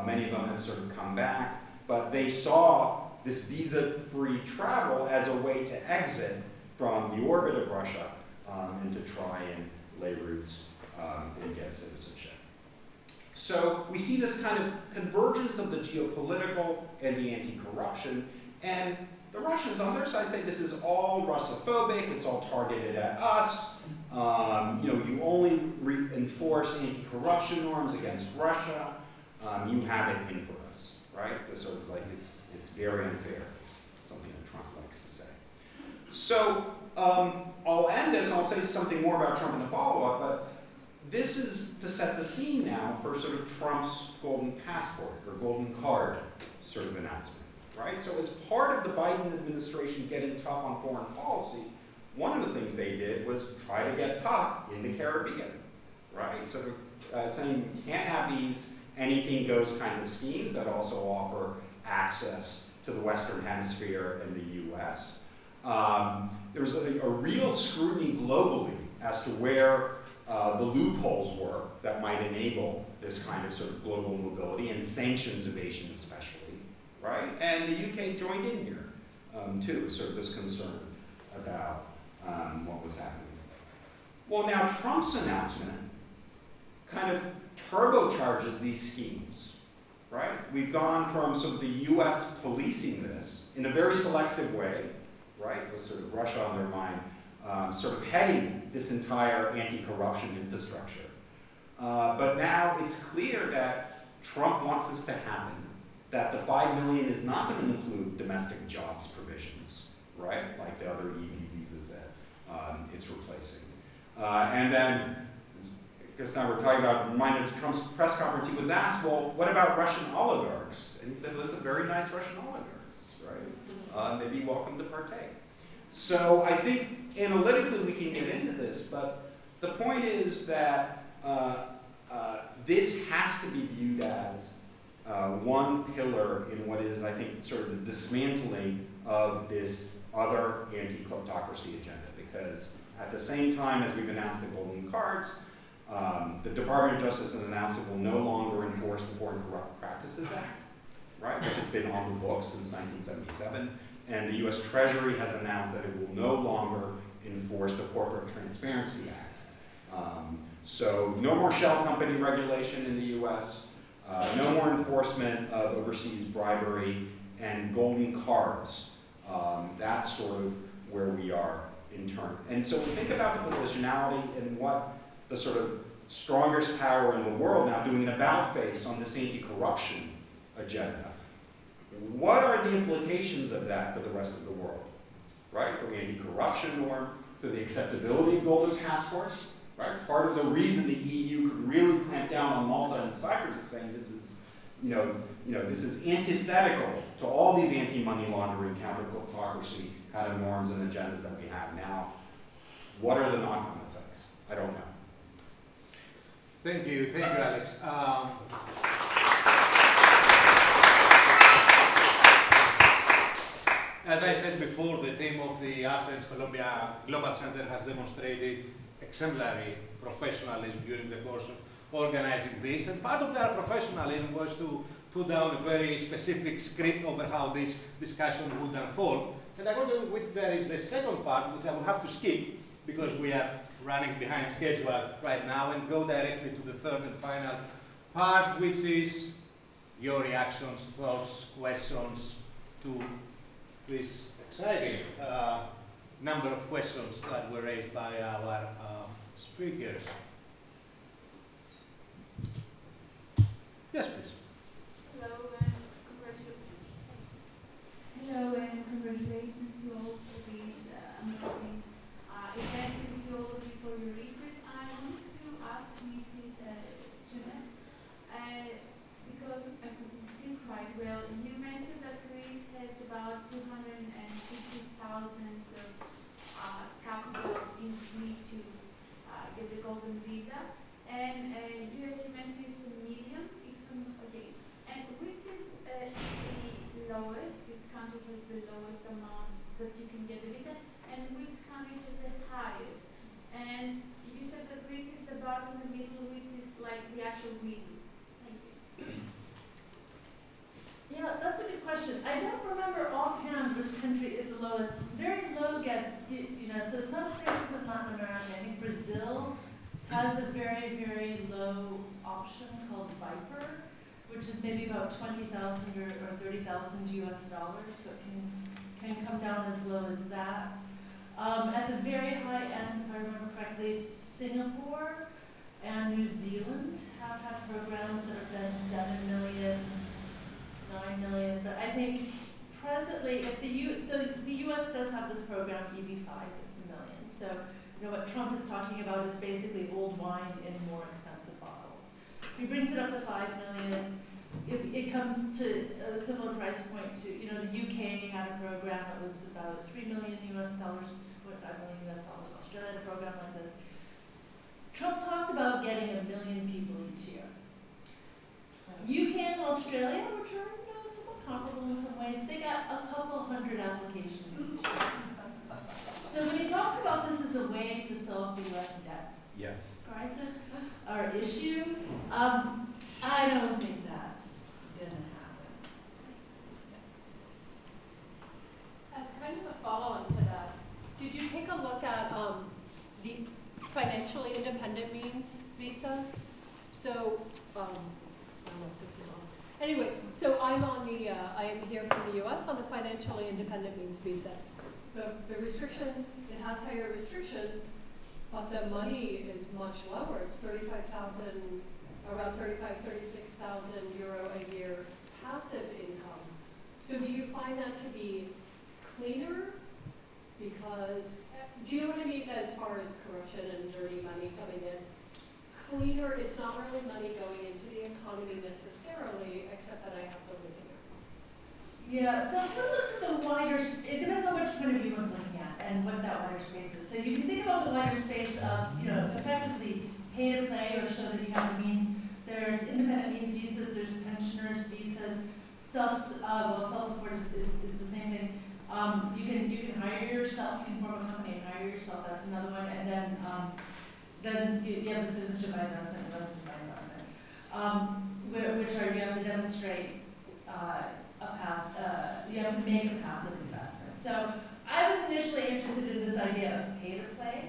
Many of them have sort of come back. But they saw this visa-free travel as a way to exit from the orbit of Russia and to try and lay roots and get citizenship. So we see this kind of convergence of the geopolitical and the anti-corruption. And the Russians on their side say this is all Russophobic, it's all targeted at us. You only enforce anti-corruption norms against Russia. You have it in for us, right? This sort of like it's very unfair, something that Trump likes to say. So I'll end this, and I'll say something more about Trump in the follow-up, but this is to set the scene now for sort of Trump's golden passport or golden card sort of announcement, right? So as part of the Biden administration getting tough on foreign policy, one of the things they did was try to get tough in the Caribbean, right? Sort of saying you can't have these anything goes kinds of schemes that also offer access to the Western Hemisphere and the US. There's a real scrutiny globally as to where the loopholes were that might enable this kind of sort of global mobility and sanctions evasion especially, right? And the UK joined in here too, sort of this concern about what was happening. Well, now Trump's announcement kind of turbocharges these schemes, right? We've gone from sort of the US policing this in a very selective way, right, with sort of Russia on their mind, sort of heading this entire anti-corruption infrastructure. But now it's clear that Trump wants this to happen, that the $5 million is not going to include domestic jobs provisions, right, like the other EB visas that it's replacing. And then, because now we're talking about, reminded of Trump's press conference, he was asked, well, what about Russian oligarchs? And he said, well, there's a very nice Russian oligarchs, right? They'd be welcome to partake. So I think analytically we can get into this, but the point is that this has to be viewed as one pillar in what is, I think, sort of the dismantling of this other anti-kleptocracy agenda, because at the same time as we've announced the golden cards, the Department of Justice has announced it will no longer enforce the Foreign Corrupt Practices Act, right, which has been on the books since 1977, and the U.S. Treasury has announced that it will no longer enforce the Corporate Transparency Act. So no more shell company regulation in the U.S., no more enforcement of overseas bribery and golden cards. That's sort of where we are in turn. And so we think about the positionality and what the sort of strongest power in the world now doing an about-face on this anti-corruption agenda. What are the implications of that for the rest of the world, right? For anti-corruption norm, for the acceptability of golden passports, right? Part of the reason the EU could really clamp down on Malta and Cyprus is saying this is, this is antithetical to all these anti-money laundering, counter-kleptocracy kind of norms and agendas that we have now. What are the knock-on effects? I don't know. Thank you, Alex. As I said before, the team of the Athens Columbia Global Center has demonstrated exemplary professionalism during the course of organizing this, and part of their professionalism was to put down a very specific script over how this discussion would unfold, and according to which there is a second part, which I will have to skip, because we are running behind schedule right now, and go directly to the third and final part, which is your reactions, thoughts, questions to this exciting number of questions that were raised by our speakers. Yes, please. Hello and congratulations to all for this amazing event and to all of you for your research. I wanted to ask Mrs. Surak, because I couldn't see quite well, you mentioned that Greece has about 250,000 of capital in need to get the golden visa, and US you mentioned it's a million. Okay, and which is the lowest? Which country has the lowest amount that you can get the visa, and which country has the highest? And you said that Greece is about in the middle, which is like the actual middle. Thank you. Yeah, that's a good question. I don't remember offhand which country is the lowest. Very low gets, so some places in Latin America, I think Brazil has a very, very low option called Viper, which is maybe about 20,000 or 30,000 US dollars, so it can come down as low as that. At the very high end, if I remember correctly, Singapore and New Zealand have had programs that have been 7 million, 9 million, but I think presently, if the US does have this program, EB5, it's $1 million. So, what Trump is talking about is basically old wine in more expensive bottles. If he brings it up to 5 million, it comes to a similar price point to, the UK had a program that was about $3 million US dollars, $2.5 million US dollars. Australia had a program like this. Trump talked about getting 1 million people each year. UK and Australia, which are somewhat comparable in some ways, they got a couple hundred applications each year. So when he talks about this as a way to solve the U.S. debt crisis or issue, I don't think that's going to happen. As kind of a follow-on to that, did you take a look at the financially independent means visas? So, I don't know if this is on. Anyway, so I am here from the U.S. on a financially independent means visa. The restrictions, it has higher restrictions, but the money is much lower. It's around 36,000 euro a year passive income. So do you find that to be cleaner Because, do you know what I mean as far as corruption and dirty money coming in? Cleaner, it's not really money going into the economy necessarily, except that I have to live here. Yeah, so if one looks at the wider, it depends on which point of view one's looking at and what that wider space is. So you can think about the wider space of, effectively pay to play or show that you have the means. There's independent means visas, there's pensioners visas, self-support is the same thing. You can hire yourself, you can form a company and hire yourself, that's another one. And then you have the citizenship by investment and residence by investment, which are, you have to demonstrate a path, you have to make a passive investment. So I was initially interested in this idea of pay to play,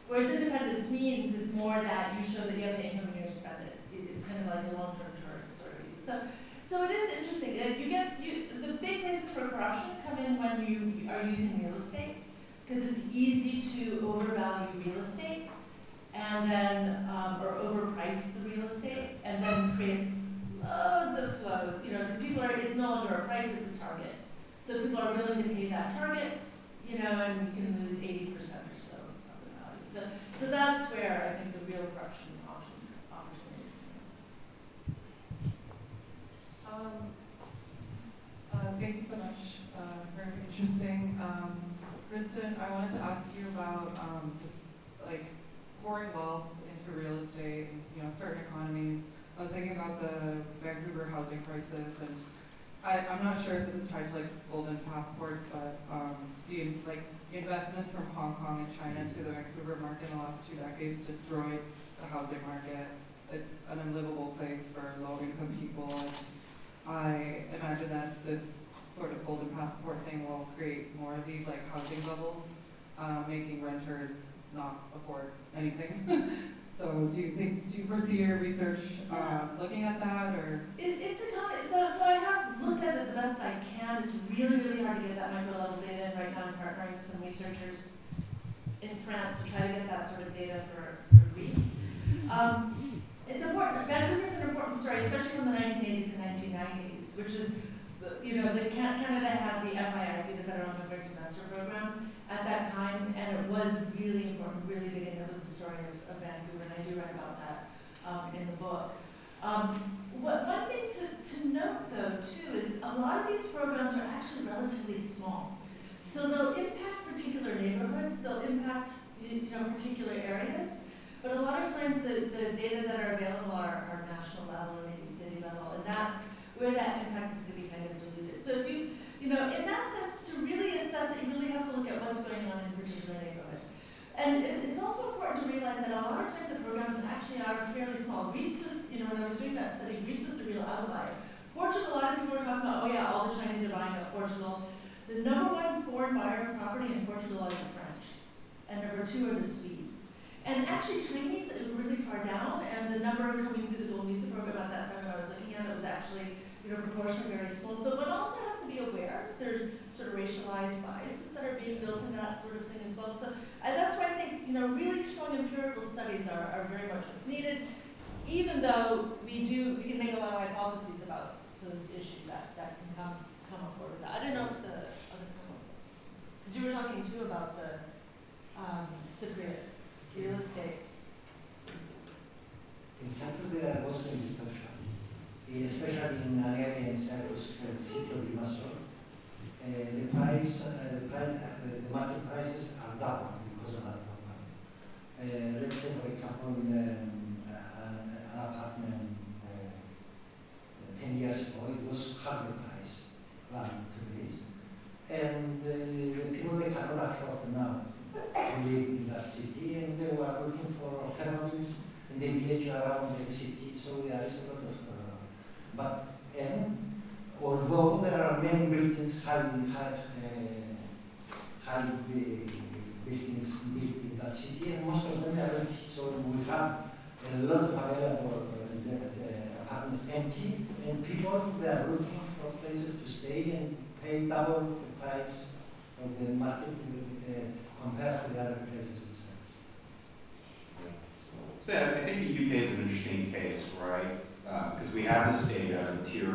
whereas independence means is more that you show that you have the income and you spend it. It's kind of like a long-term tourist sort of visa. So it is interesting. The big places for corruption come in when you are using real estate, because it's easy to overvalue real estate and then, or overprice the real estate and then create loads of flow, because it's no longer a price, it's a target. So people are willing to pay that target, and you can lose 80% or so of the value. So that's where I think the real corruption opportunities come. Thank you so much. Very interesting. Kristin, I wanted to ask you about just like pouring wealth into real estate, certain economies. I was thinking about the Vancouver housing crisis, and I'm not sure if this is tied to like golden passports, but the investments from Hong Kong and China to the Vancouver market in the last 2 decades destroyed the housing market. It's an unlivable place for low-income people, and I imagine that this sort of golden passport thing will create more of these like housing bubbles, making renters not afford anything. So do you foresee your research looking at that, or? It's a comment. So I have looked at it the best I can. It's really, really hard to get that micro level data in right now. I'm partnering with some researchers in France to try to get that sort of data for Greece. It's important. Vancouver's an important story, especially from the 1980s and 1990s, which is, Canada had the FIIP, the Federal Immigrant Investor Program, at that time, and it was really important, really big, and it was a story of Vancouver, and I do write about that in the book. One thing to note, though, too, is a lot of these programs are actually relatively small. So they'll impact particular neighborhoods, they'll impact particular areas, but a lot of times the data that are available are national level or maybe city level, and that's where that impact is going to be kind of diluted. So if in that sense, to really assess it, you really have to look at what's going on in particular neighborhoods. And it's also important to realize that a lot of times the programs actually are fairly small. Greece was, when I was doing that study, Greece was a real outlier. Portugal, a lot of people were talking about, all the Chinese are buying up Portugal. The number one foreign buyer of property in Portugal are the French, and number 2 are the Swedes. And actually, Chinese were really far down, and the number coming through the Gold Visa program at that time when I was looking at it was actually proportionally very small. So one also has to be aware if there's sort of racialized biases that are being built in that sort of thing as well. So that's why I think really strong empirical studies are very much what's needed, even though we can make a lot of hypotheses about those issues that can come up with that. I don't know if the other panelists, because you were talking too about the Cypriot real estate. In Cyprus there was a distortion, especially in an area in Cyprus, the city of Limassol. The market prices are double because of that program. Let's say, for example, an apartment 10 years ago, it was half the price than today's. And the people, they cannot afford now to live in that city, and they were looking for alternatives in the village around the city, so there is a lot of but although there are many buildings, high buildings built in that city, and most of them are empty, so we have a lot of available apartments empty, and people, they are looking for places to stay and pay double the price of the market compared to the other places. So I think the UK is an interesting case, right? Because we have this data, the tier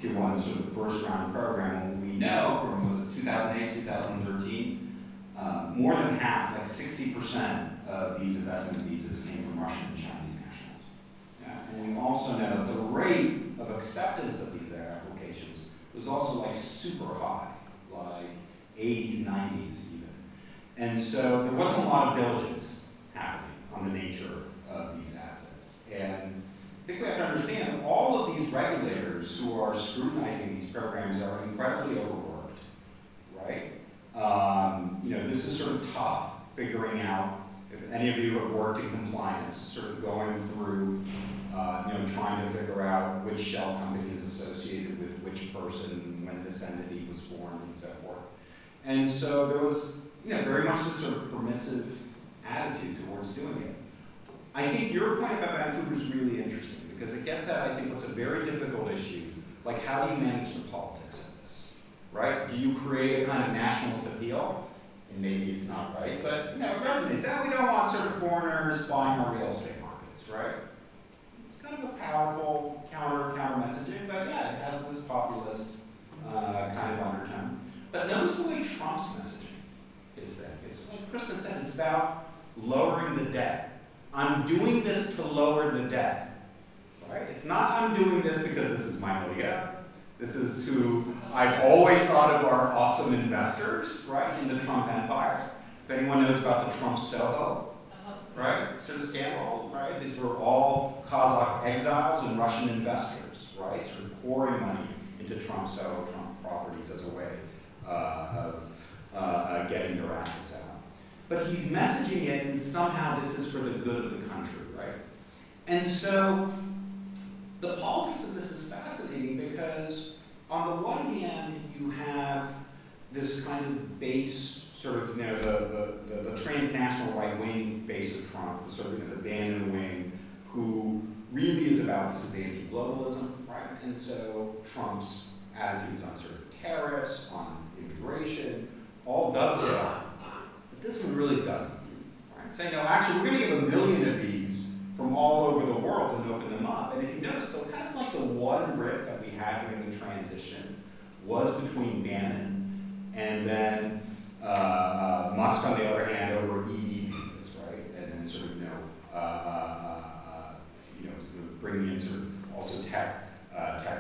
1 sort of first round program, and we know from, was it 2008, 2013, more than half, like 60% of these investment visas came from Russian and Chinese nationals. Yeah. And we also know that the rate of acceptance of these applications was also like super high, like 80s, 90s even. And so there wasn't a lot of diligence happening on the nature of these assets. And I think we have to understand that all of these regulators who are scrutinizing these programs are incredibly overworked, right? This is sort of tough figuring out, if any of you have worked in compliance, sort of going through, trying to figure out which shell company is associated with which person, when this entity was formed, and so forth. And so there was, very much this sort of permissive attitude towards doing it. I think your point about Vancouver is really interesting because it gets at, I think, what's a very difficult issue, like how do you manage the politics of this, right? Do you create a kind of nationalist appeal? And maybe it's not right, but, it resonates. We don't want sort of foreigners buying our real estate markets, right? It's kind of a powerful counter messaging, but yeah, it has this populist kind of undertone. But notice the way Trump's messaging is that. It's like Kristin said, it's about lowering the debt. I'm doing this to lower the debt, right? It's not I'm doing this because this is my Malia. This is who I've always thought of our awesome investors, right, in the Trump empire. If anyone knows about the Trump Soho, right, sort of scandal, right? These were all Kazakh exiles and Russian investors, right, sort of pouring money into Trump Soho, Trump properties as a way of getting their assets out. But he's messaging it and somehow this is for the good of the country, right? And so the politics of this is fascinating because on the one hand, you have this kind of base, sort of, the transnational right-wing base of Trump, the sort of, the Bannon wing, who really is about this is anti-globalism, right? And so Trump's attitudes on sort of tariffs, on immigration, all dovetail. But this one really doesn't, right? Saying, no, actually, we're going to give 1 million of these from all over the world and open them up. And if you notice, though, kind of like the one rift that we had during the transition was between Bannon and then Musk, on the other hand, over ED visas, right? And then sort of, bringing in sort of also tech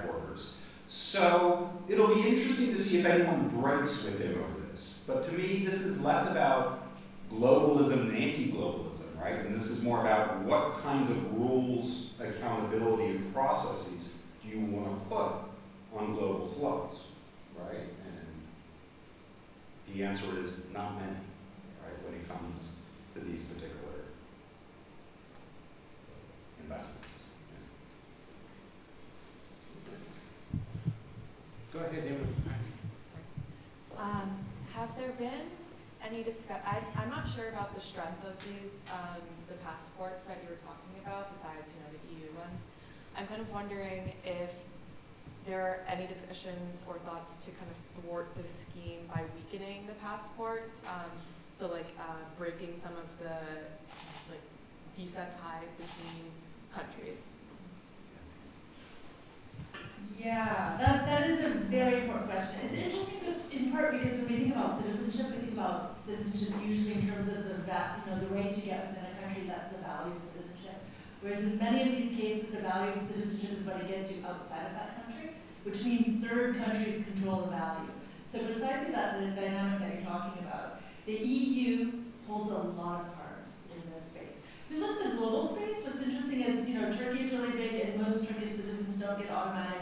workers. So it'll be interesting to see if anyone breaks with him over this. But to me, this is less about globalism and anti-globalism, right? And this is more about what kinds of rules, accountability, and processes do you want to put on global flows, right? And the answer is not many, right, when it comes to these particular investments. Go ahead, David. Have there been any I'm not sure about the strength of these, the passports that you were talking about, besides, the EU ones. I'm kind of wondering if there are any discussions or thoughts to kind of thwart this scheme by weakening the passports, breaking some of the visa ties between countries. Yeah, that is a very important question. It's interesting in part because when we think about citizenship, we think about citizenship usually in terms of the rights you get within a country, that's the value of citizenship. Whereas in many of these cases, the value of citizenship is what it gets you outside of that country, which means third countries control the value. So precisely that, the dynamic that you're talking about, the EU holds a lot of cards in this space. If you look at the global space, what's interesting is, Turkey is really big and most Turkish citizens don't get automatic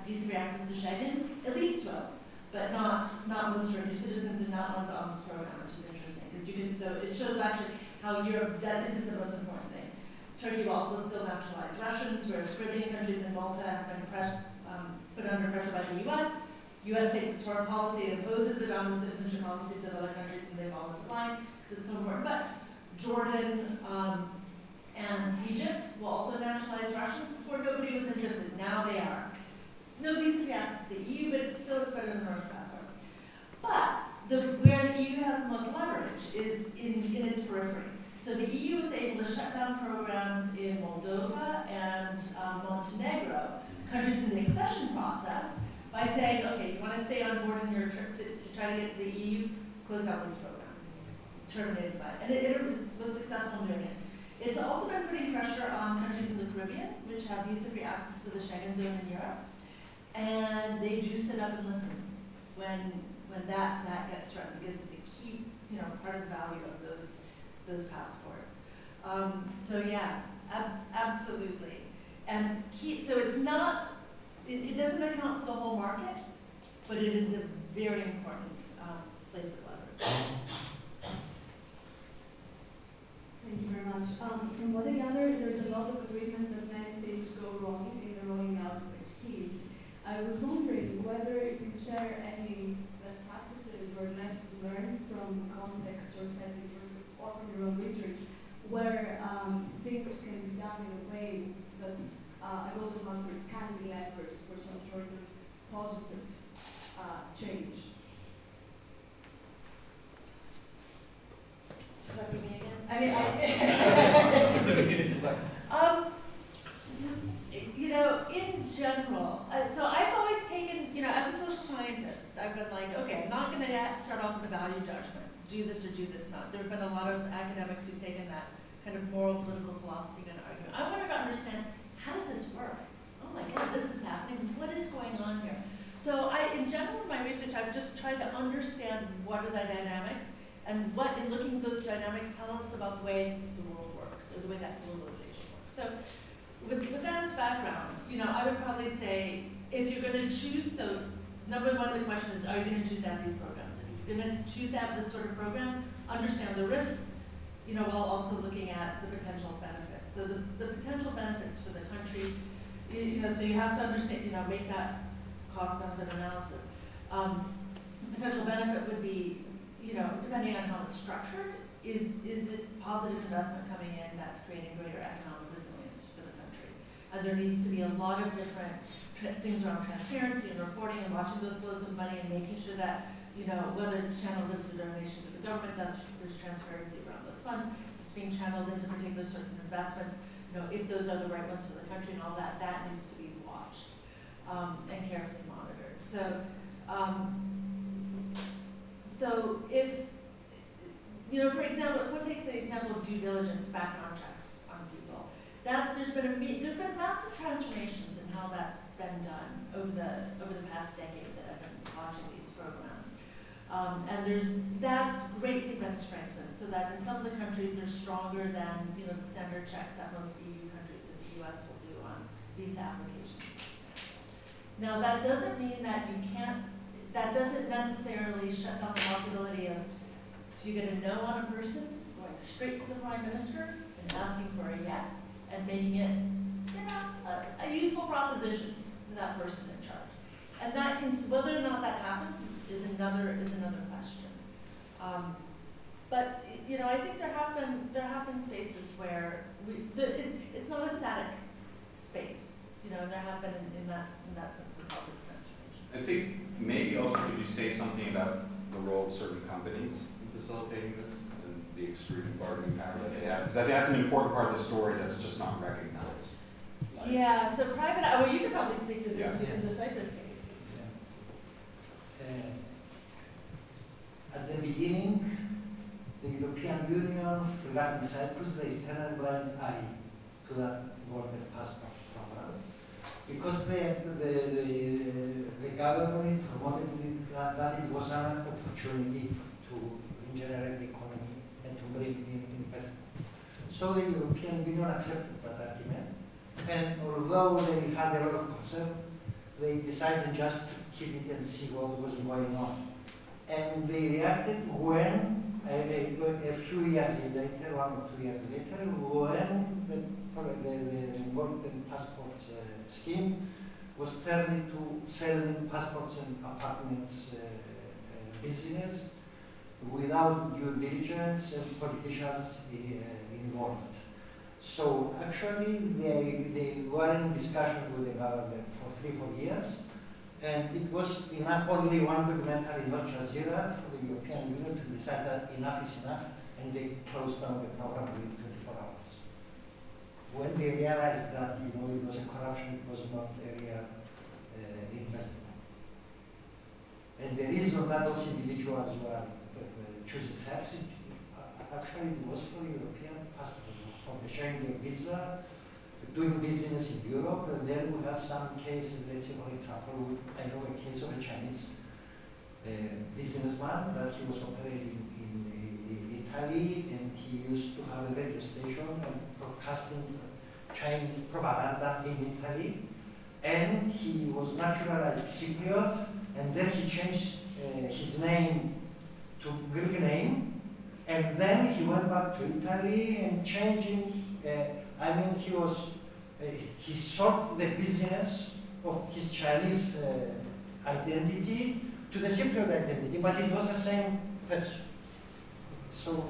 visa-free access to Schengen. Elites will, but not most Turkish citizens and not ones on this program, which is interesting because so it shows actually how Europe, that isn't the most important thing. Turkey will also still naturalize Russians, whereas Caribbean countries and Malta have been put under pressure by the US. US takes its foreign policy and imposes it on the citizenship policies of other countries and they fall into line because it's so important. But Jordan and Egypt will also naturalize Russians. Before nobody was interested, now they are. No visa-free access to the EU, but it still is better than the Russian passport. But where the EU has the most leverage is in its periphery. So the EU is able to shut down programs in Moldova and Montenegro, countries in the accession process, by saying, okay, you want to stay on board in your trip to try to get to the EU, closed out these programs, terminated by, and it was successful in doing it. It's also been putting pressure on countries in the Caribbean, which have visa-free access to the Schengen zone in Europe, and they do sit up and listen when that gets threatened, because it's a key, part of the value of those passports. So yeah, absolutely. And so it's not, it doesn't account for the whole market, but it is a very important place of leverage. Thank you very much. From what I gather, there's a lot of agreement that many things go wrong in the rolling out of the schemes. I was wondering whether you share any best practices or lessons learned from context or settings or from your own research where things can be done in a way that golden passports can be leveraged for some sort of positive change. Does that be me again? I mean, in general, so I've always taken, as a social scientist, I've been like, okay, I'm not going to start off with a value judgment, do this or do this not. There have been a lot of academics who've taken that kind of moral political philosophy and argument. I wanted to understand, how does this work? Oh my God, this is happening. What is going on here? So in general, in my research, I've just tried to understand what are the dynamics and what, in looking at those dynamics, tell us about the way the world works or the way that globalization works. So with that as background, I would probably say, if you're going to choose, so number one, the question is, are you going to choose to have these programs? If you're going to choose to have this sort of program, understand the risks, while also looking at the potential benefits. So the potential benefits for the country, so you have to understand, make that cost-benefit analysis. Potential benefit would be, depending on how it's structured, is it positive investment coming in that's creating greater economic resilience for the country? And there needs to be a lot of different things around transparency and reporting and watching those flows of money and making sure that, whether it's channeled into donations to the government, there's transparency around those funds. It's being channeled into particular sorts of investments, if those are the right ones for the country and all that, that needs to be watched and carefully monitored. So if, for example, if one takes the example of due diligence, background checks on people, there's been massive transformations in how that's been done over the past decade that I've been watching these programs. And that's greatly been strengthened, so that in some of the countries they're stronger than the standard checks that most EU countries or the US will do on visa applications, for example. Now that doesn't mean that that doesn't necessarily shut down the possibility of, if you get a no on a person, going straight to the Prime Minister and asking for a yes and making it, a useful proposition to that person in charge. And that whether or not that happens is another question. But I think there have been spaces where it's not a static space. There have been in that sense a positive transformation. I think maybe also could you say something about the role of certain companies in facilitating this and the extreme bargaining power that they have? Because I think that's an important part of the story that's just not recognized. Yeah, so private, you could probably speak to this Yeah. in the Cyprus case. At the beginning, the European Union, regarding Cyprus, they turned a blind eye to that golden passport program, because the government promoted it, that it was an opportunity to regenerate the economy and to bring in investments. So the European Union accepted that argument, and although they had a lot of concern, they decided just to keep it and see what was going on. And they reacted when, a few years later, 1 or 2 years later, when the golden passport scheme was turned into selling passports and apartments business without due diligence and politicians involved. So actually, they were in discussion with the government for 3-4 years, and it was enough, only one documentary, not Jazeera, for the European Union to decide that enough is enough, and they closed down the program within 24 hours. When they realized that it was a corruption, it was not a real investment. And the reason that those individuals were citizenships. Actually, it was for the European passport, for the Schengen visa, doing business in Europe. And then we had some cases, let's say, for example, I know a case of a Chinese businessman that he was operating in Italy, and he used to have a radio station and broadcasting Chinese propaganda in Italy. And he was naturalized Cypriot, and then he changed his name to Greek name, and then he went back to Italy and changing. He sold the business of his Chinese identity to the Cypriot identity, but it was the same person. So,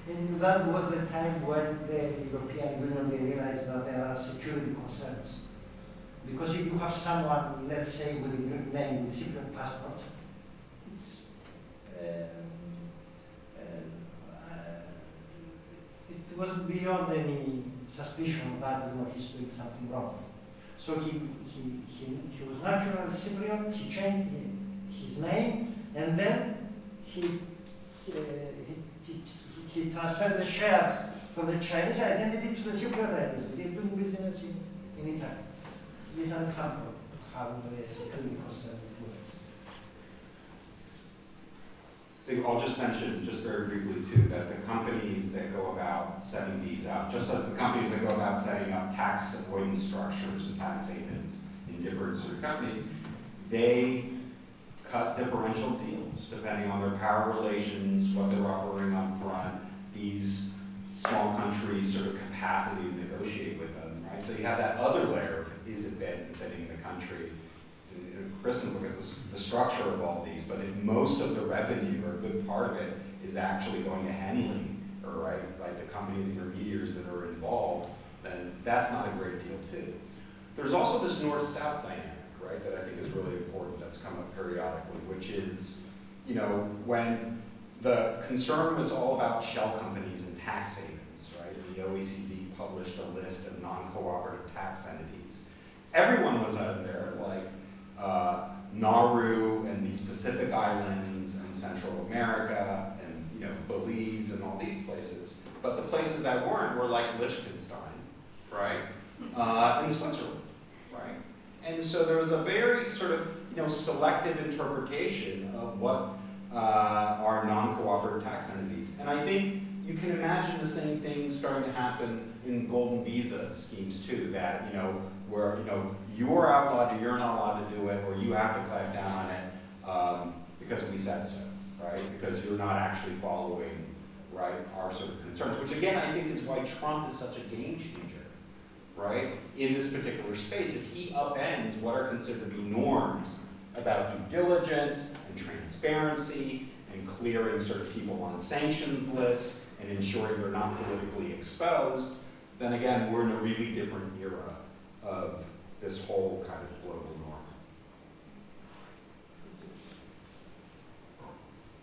and that was the time when the European Union, they realized that there are security concerns. Because if you have someone, let's say, with a Greek name, with a Cypriot passport, it's it was beyond any suspicion that he's doing something wrong. So he was natural Cypriot. He changed his name, and then he transferred the shares from the Chinese identity to the Cypriot identity. He's doing business in Italy. This is an example of how the security concern works. I think I'll just mention, just very briefly too, that the companies that go about setting these up, just as the companies that go about setting up tax avoidance structures and tax havens in different sort of companies, they cut differential deals depending on their power relations, what they're offering up front, these small countries' sort of capacity to negotiate with them, right? So you have that other layer of is it benefiting the country? Kristin, look at the structure of all these, but if most of the revenue or a good part of it is actually going to Henley, or right, the companies, intermediaries that are involved, then that's not a great deal too. There's also this north-south dynamic, right, that I think is really important that's come up periodically, which is, when the concern was all about shell companies and tax havens, right, and the OECD published a list of non-cooperative tax entities. Everyone was out there, like Nauru and these Pacific Islands and Central America and Belize and all these places. But the places that weren't were like Liechtenstein, right? And Switzerland, right? And so there was a very sort of selective interpretation of what are non-cooperative tax entities. And I think you can imagine the same thing starting to happen in golden visa schemes too, that where you're outlawed or you're not allowed to do it, or you have to clamp down on it because we said so, right? Because you're not actually following, right, our sort of concerns, which again I think is why Trump is such a game changer, right? In this particular space, if he upends what are considered to be norms about due diligence and transparency and clearing sort of people on sanctions lists and ensuring they're not politically exposed, then again, we're in a really different era of this whole kind of global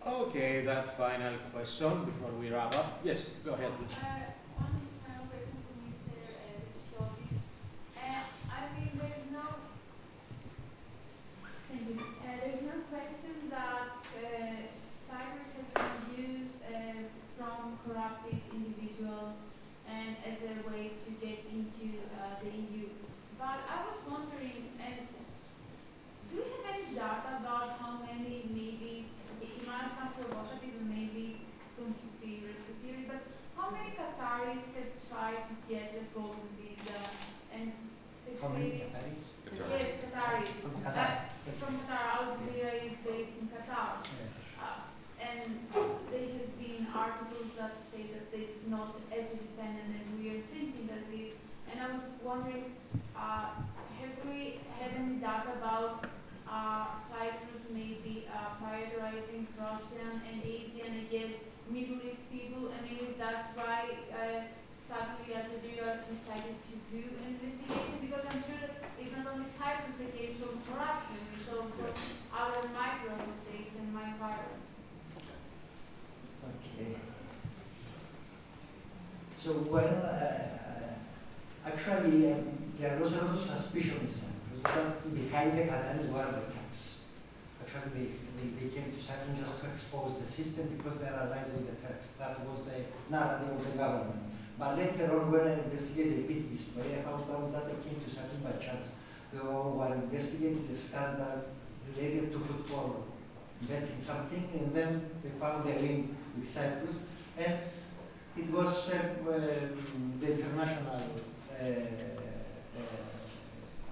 norm. Okay, that final question before we wrap up. Yes, go ahead. One final question for Mr. Drousiotis. There's no question that Cyprus has been used from corrupted individuals and as a way to get into the EU. But I was wondering, do we have any data about how many maybe, it might sound provocative and maybe conspiracy theory, but how many Qataris have tried to get the golden visa and succeeded? How many Qataris? Yes, Qataris. From Qatar. From Qatar. Al Jazeera is based in Qatar. And there have been articles that say that it's not as independent as we are thinking that it is. And I was wondering, have we had any data about Cyprus maybe prioritizing Russian and Asian against Middle East people? And maybe that's why suddenly Al Jazeera decided to do an investigation, because I'm sure that it's not only Cyprus the case from corruption, it's also other micro states and micro-islands. Okay. So actually there was a lot of suspicion in Cyprus that behind the Qataris were the tax. Actually they came to Cyprus just to expose the system because they are allies with the text. That was the narrative of the government. But later on, when I investigated a bit this story, I found out that I came to Cyprus by chance. They were investigating the scandal related to football, betting something, and then they found a link with Cyprus. And it was the international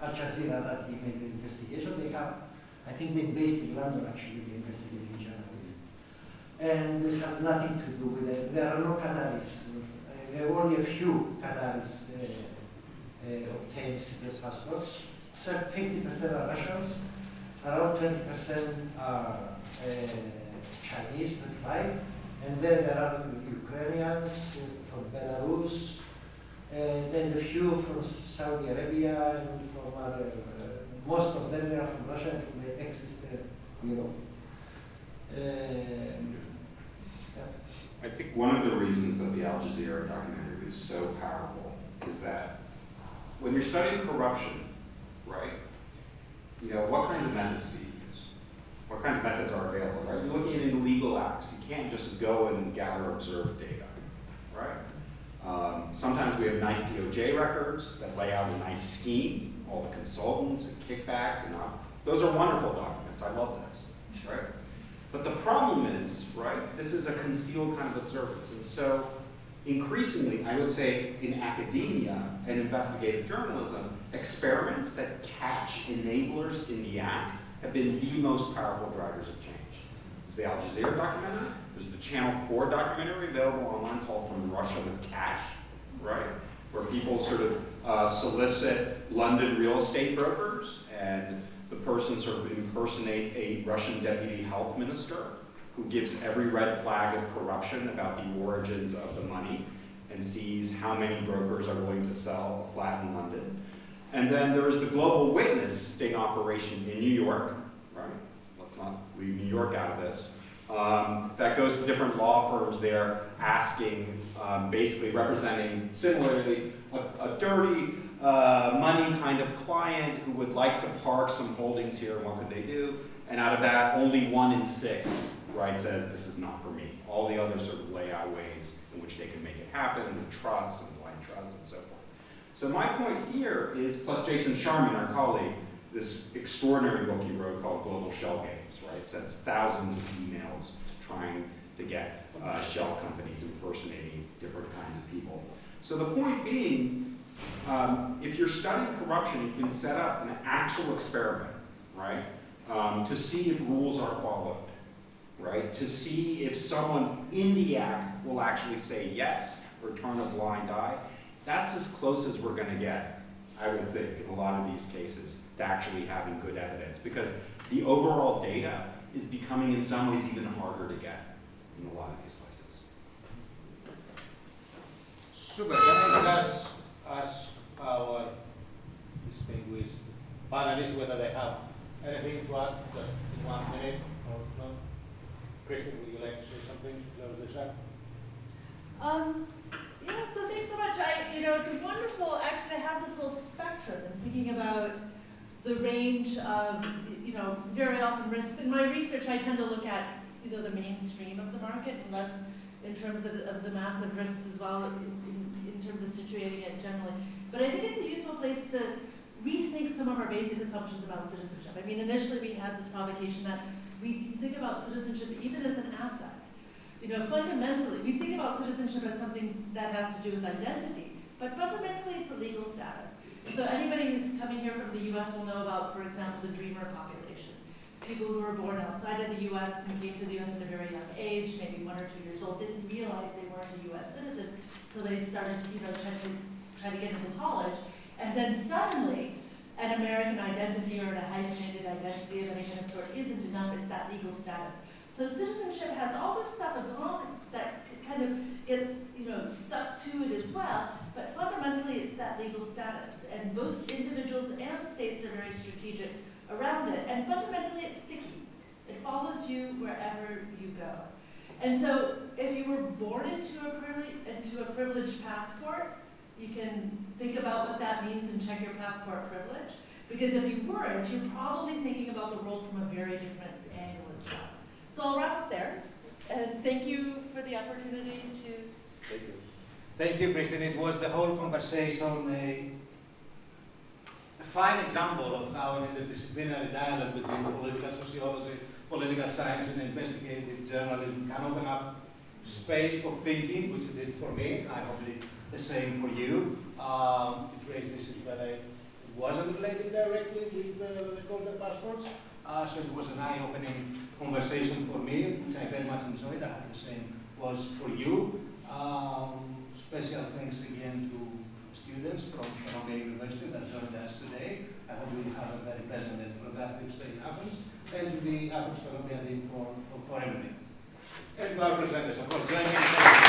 Al Jazeera that they made the investigation. They have, I think they based in London actually, the investigating journalism. And it has nothing to do with it. There are no Qataris. There are only a few Qataris obtained secret passports. 50% are Russians, around 20% are Chinese, 25, and then there are Ukrainians from Belarus, and then a few from Saudi Arabia and from other, most of them they are from Russia and from the ex-Eastern Europe. I think one of the reasons that the Al Jazeera documentary is so powerful is that when you're studying corruption, right, you know, what kinds of methods do you use? What kinds of methods are available, right? You're looking at illegal acts. You can't just go and gather observed data, right? Sometimes we have nice DOJ records that lay out a nice scheme, all the consultants and kickbacks, and those are wonderful documents. I love this, right? But the problem is, right, this is a concealed kind of observance. And so increasingly, I would say in academia and investigative journalism, experiments that catch enablers in the act have been the most powerful drivers of change. There's the Al Jazeera documentary, there's the Channel 4 documentary available online called From Russia with Cash, right? Where people sort of solicit London real estate brokers, and the person sort of impersonates a Russian deputy health minister who gives every red flag of corruption about the origins of the money and sees how many brokers are willing to sell a flat in London. And then there is the Global Witness sting operation in New York, right? Let's not leave New York out of this. That goes to different law firms there asking, basically representing similarly a dirty money kind of client who would like to park some holdings here, and what could they do? And out of that, only 1 in 6, right, says this is not for me. All the others sort of lay out ways in which they can make it happen, with trusts and blind trusts and so forth. So my point here is, plus Jason Sharman, our colleague, this extraordinary book he wrote called Global Shell Games, right? Sends thousands of emails trying to get shell companies impersonating different kinds of people. So the point being, if you're studying corruption, you can set up an actual experiment, right? To see if rules are followed, right? To see if someone in the act will actually say yes or turn a blind eye. That's as close as we're going to get, I would think, in a lot of these cases, to actually having good evidence, because the overall data is becoming in some ways even harder to get in a lot of these places. Super. Can I just ask our distinguished panelists whether they have anything to add, just in 1 minute or no? Kristin, would you like to say something to close this up? Yeah, so thanks so much. It's wonderful actually to have this whole spectrum and thinking about the range of, very often risks. In my research, I tend to look at, the mainstream of the market and less in terms of the massive risks as well, in terms of situating it generally. But I think it's a useful place to rethink some of our basic assumptions about citizenship. I mean, initially we had this provocation that we think about citizenship even as an asset. Fundamentally, we think about citizenship as something that has to do with identity, but fundamentally it's a legal status. So anybody who's coming here from the US will know about, for example, the dreamer population. People who were born outside of the US and came to the US at a very young age, maybe 1 or 2 years old, didn't realize they weren't a US citizen until they started, try to get into college. And then suddenly, an American identity or a hyphenated identity of any kind of sort isn't enough, it's that legal status. So citizenship has all this stuff that kind of gets, stuck to it as well, but fundamentally it's that legal status. And both individuals and states are very strategic around it. And fundamentally it's sticky. It follows you wherever you go. And so if you were born into a privileged passport, you can think about what that means and check your passport privilege. Because if you weren't, you're probably thinking about the world from a very different angle as well. So I'll wrap up there, and thank you for the opportunity to. Thank you, Kristin. It was the whole conversation a fine example of how an interdisciplinary dialogue between political sociology, political science, and investigative journalism can open up space for thinking, which it did for me. I hope it did the same for you. It raised issues that I wasn't related directly with the golden passports. So it was an eye-opening conversation for me, which I very much enjoyed. I hope the same was for you. Special thanks again to students from Columbia University that joined us today. I hope you have a very pleasant and productive stay in Athens, and to the Athens Columbia team for everything. And to our presenters, of course, join me.